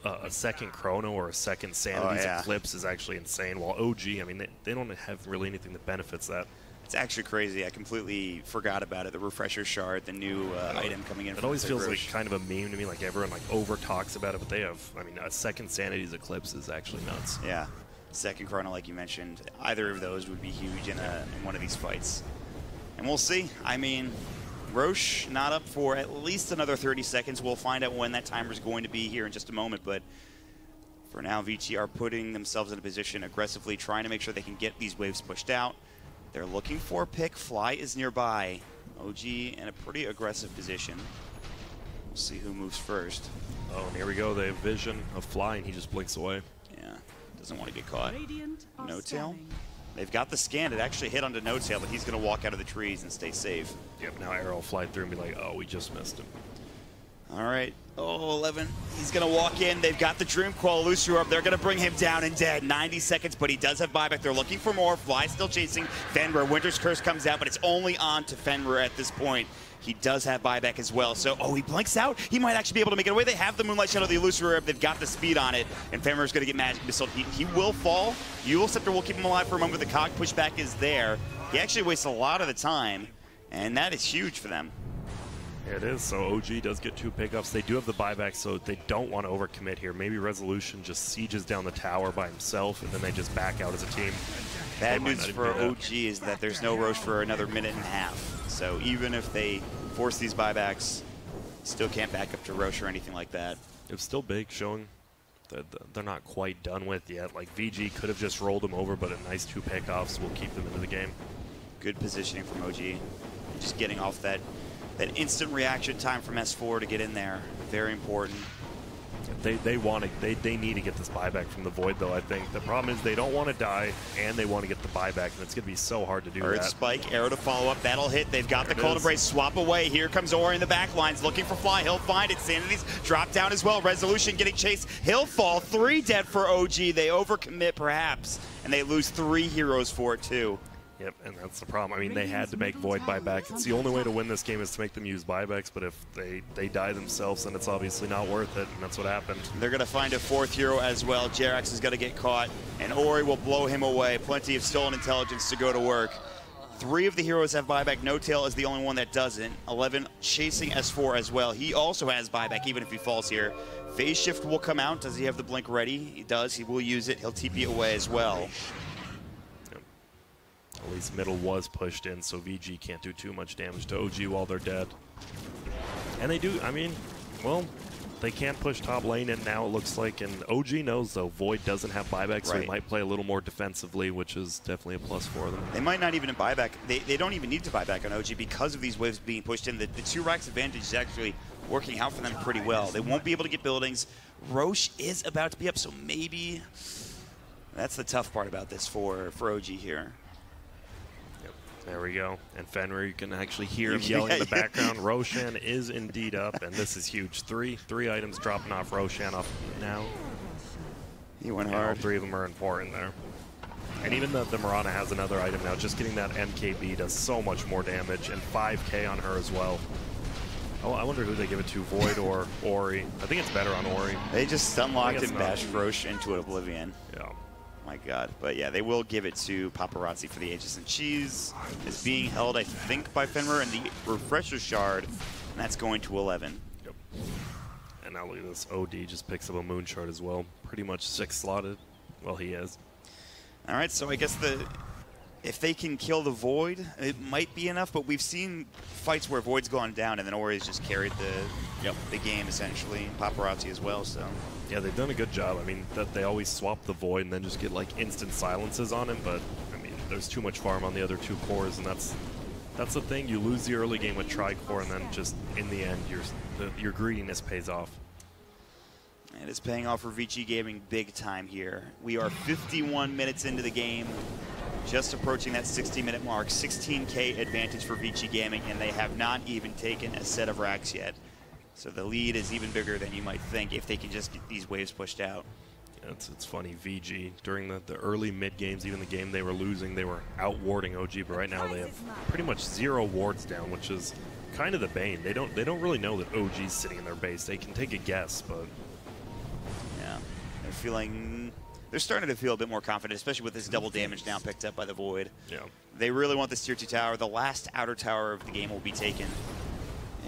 a second Chrono or a second Sanity's Eclipse is actually insane. While OG, I mean, they don't have really anything that benefits that. It's actually crazy. I completely forgot about it. The Refresher Shard, the new item coming in. It always feels like kind of a meme to me. Like everyone like over talks about it, but they have. I mean, a second Sanity's Eclipse is actually nuts. Yeah, second Chrono, like you mentioned. Either of those would be huge in one of these fights, and we'll see. I mean, Roche not up for at least another 30 seconds. We'll find out when that timer is going to be here in just a moment, but. For now, Vici are putting themselves in a position aggressively, trying to make sure they can get these waves pushed out. They're looking for a pick. Fly is nearby. OG in a pretty aggressive position. We'll see who moves first. Oh, and here we go. They have vision of Fly, and he just blinks away. Yeah, doesn't want to get caught. No Tail. They've got the scan. It actually hit onto No Tail, but he's going to walk out of the trees and stay safe. Yep, now Arrow will fly through and be like, oh, we just missed him. All right. Oh, 11. He's going to walk in. They've got the Dream Coil Illusory up. They're going to bring him down and dead. 90 seconds, but he does have buyback. They're looking for more. Fly still chasing Fenrir. Winter's Curse comes out, but it's only on to Fenrir at this point. He does have buyback as well. So, oh, he blinks out. He might actually be able to make it away. They have the Moonlight Shadow, the Illusory Orb. They've got the speed on it, and Fenrir's going to get Magic Missile. He will fall. Eul Scepter will keep him alive for a moment, but the cog pushback is there. He actually wastes a lot of the time, and that is huge for them. It is, so OG does get 2 pickups. They do have the buyback, so they don't want to overcommit here. Maybe Resolution just sieges down the tower by himself, and then they just back out as a team. Bad news for OG is that there's no Roche for another minute and a half. So even if they force these buybacks, still can't back up to Roche or anything like that. It's still big, showing that they're not quite done with yet. Like, VG could have just rolled them over, but a nice 2 pickoffs will keep them into the game. Good positioning from OG. Just getting off that instant reaction time from S4 to get in there. Very important. They need to get this buyback from the Void, though, I think. The problem is they don't want to die, and they want to get the buyback, and it's going to be so hard to do Earth that. Spike, arrow to follow up. That'll hit. They've got the Cold Embrace. Swap away. Here comes Ori in the back lines, looking for Fly. He'll find it. Sanity's dropped down as well. Resolution getting chased. He'll fall. 3 dead for OG. They overcommit, perhaps, and they lose 3 heroes for it, too. Yep, and that's the problem. I mean, they had to make Void buyback. It's the only way to win this game is to make them use buybacks, but if they die themselves, then it's obviously not worth it, and that's what happened. They're going to find a 4th hero as well. Jerax is going to get caught, and Ori will blow him away. Plenty of stolen intelligence to go to work. 3 of the heroes have buyback. No Tail is the only one that doesn't. 11 chasing S4 as well. He also has buyback, even if he falls here. Phase Shift will come out. Does he have the blink ready? He does. He will use it. He'll TP away as well. At least middle was pushed in, so VG can't do too much damage to OG while they're dead. And they do, I mean, well, they can't push top lane in now, it looks like. And OG knows, though, Void doesn't have buyback, so he might play a little more defensively, which is definitely a plus for them. They might not even buy back. They don't even need to buy back on OG because of these waves being pushed in. The 2 racks advantage is actually working out for them pretty well. They won't be able to get buildings. Roche is about to be up, so maybe that's the tough part about this for OG here. There we go. And Fenrir, you can actually hear him yelling in the background. Roshan is indeed up, and this is huge. Three items dropping off Roshan up now. He went hard. All 3 of them are important there. And even the Mirana has another item now. Just getting that MKB does so much more damage, and 5K on her as well. Oh, I wonder who they give it to, Void or Ori. I think it's better on Ori. They just stun-locked and bashed Roche into oblivion. Yeah. My God. But yeah, they will give it to Paparazzi for the Aegis and Cheese. Is being held, I think, by Fenrir and the Refresher Shard, and that's going to 11. And now look at this. OD just picks up a moon shard as well. Pretty much 6 slotted. Well, he is. All right, so I guess if they can kill the Void, it might be enough, but we've seen fights where Void's gone down and then Ori's just carried the game essentially, and Paparazzi as well, so. Yeah, they've done a good job. I mean, that they always swap the Void and then just get like instant silences on him, but I mean, there's too much farm on the other 2 cores, and that's the thing. You lose the early game with Tri-Core, and then just in the end, your greediness pays off. And it's paying off for Vici Gaming big time here. We are 51 minutes into the game, just approaching that 60-minute mark. 16K advantage for Vici Gaming, and they have not even taken a set of racks yet. So the lead is even bigger than you might think if they can just get these waves pushed out. Yeah, it's funny, VG, during the early mid-games, even the game they were losing, they were out-warding OG, but right now they have pretty much 0 wards down, which is kind of the bane. They don't really know that OG's sitting in their base. They can take a guess, but... Yeah, they're starting to feel a bit more confident, especially with this double damage now picked up by the Void. Yeah. They really want this tier 2 tower. The last outer tower of the game will be taken.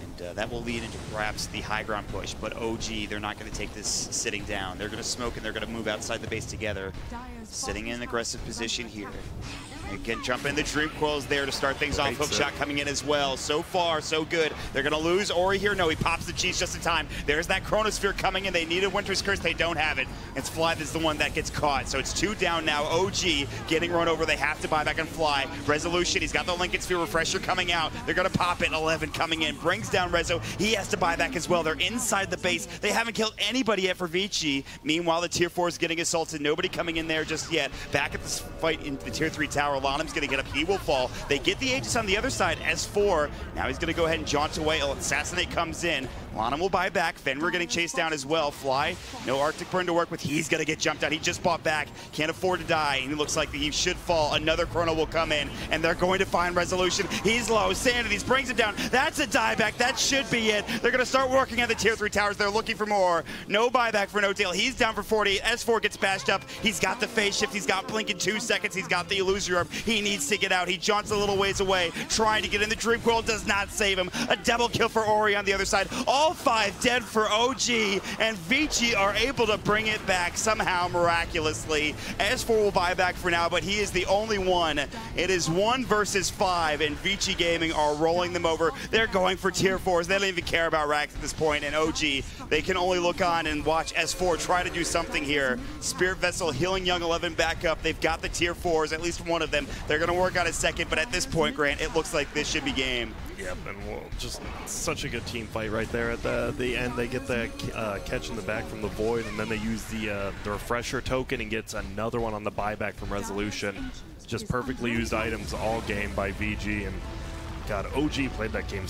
And that will lead into perhaps the high ground push. But OG, they're not going to take this sitting down. They're going to smoke and they're going to move outside the base together. Sitting in an aggressive position here. Again, jump in. The Dream Coil's there to start things off. Hookshot coming in as well. So far, so good. They're going to lose Ori here. No, he pops the cheese just in time. There's that Chronosphere coming in. They needed Winter's Curse. They don't have it. It's Fly that's the one that gets caught. So it's 2 down now. OG getting run over. They have to buy back and Fly. Resolution, he's got the Lincoln Sphere Refresher coming out. They're going to pop it. 11 coming in. Brings down Rezo. He has to buy back as well. They're inside the base. They haven't killed anybody yet for Vici. Meanwhile, the tier 4 is getting assaulted. Nobody coming in there just yet. Back at this fight in the tier 3 tower. Lanham's going to get up. He will fall. They get the Aegis on the other side. S4. Now he's going to go ahead and jaunt away. Assassinate comes in. Lanham will buy back. Fenrir getting chased down as well. Fly. No Arctic Burn to work with. He's going to get jumped out. He just bought back. Can't afford to die. And it looks like he should fall. Another Chrono will come in. And they're going to find Resolution. He's low. Sanities brings him down. That's a dieback. That should be it. They're going to start working at the tier 3 towers. They're looking for more. No buyback for No Tail. He's down for 40. S4 gets bashed up. He's got the phase shift. He's got blink in 2 seconds. He's got the illusory orb. He needs to get out. He jaunts a little ways away, trying to get in. The Dream Coil does not save him. A double kill for Ori on the other side. All 5 dead for OG, and Vici are able to bring it back somehow miraculously. S4 will buy back for now, but he is the only one. It is 1 versus 5, and Vici Gaming are rolling them over. They're going for tier 4s. They don't even care about racks at this point, and OG, they can only look on and watch S4 try to do something here. Spirit Vessel healing Young 11 back up. They've got the tier 4s, at least one of them. They're going to work on a second, but at this point, Grant, it looks like this should be game. Yep, and just such a good team fight right there. At the end, they get the catch in the back from the Void, and then they use the refresher token and gets another one on the buyback from Resolution. Just perfectly used items all game by VG, and God, OG played that game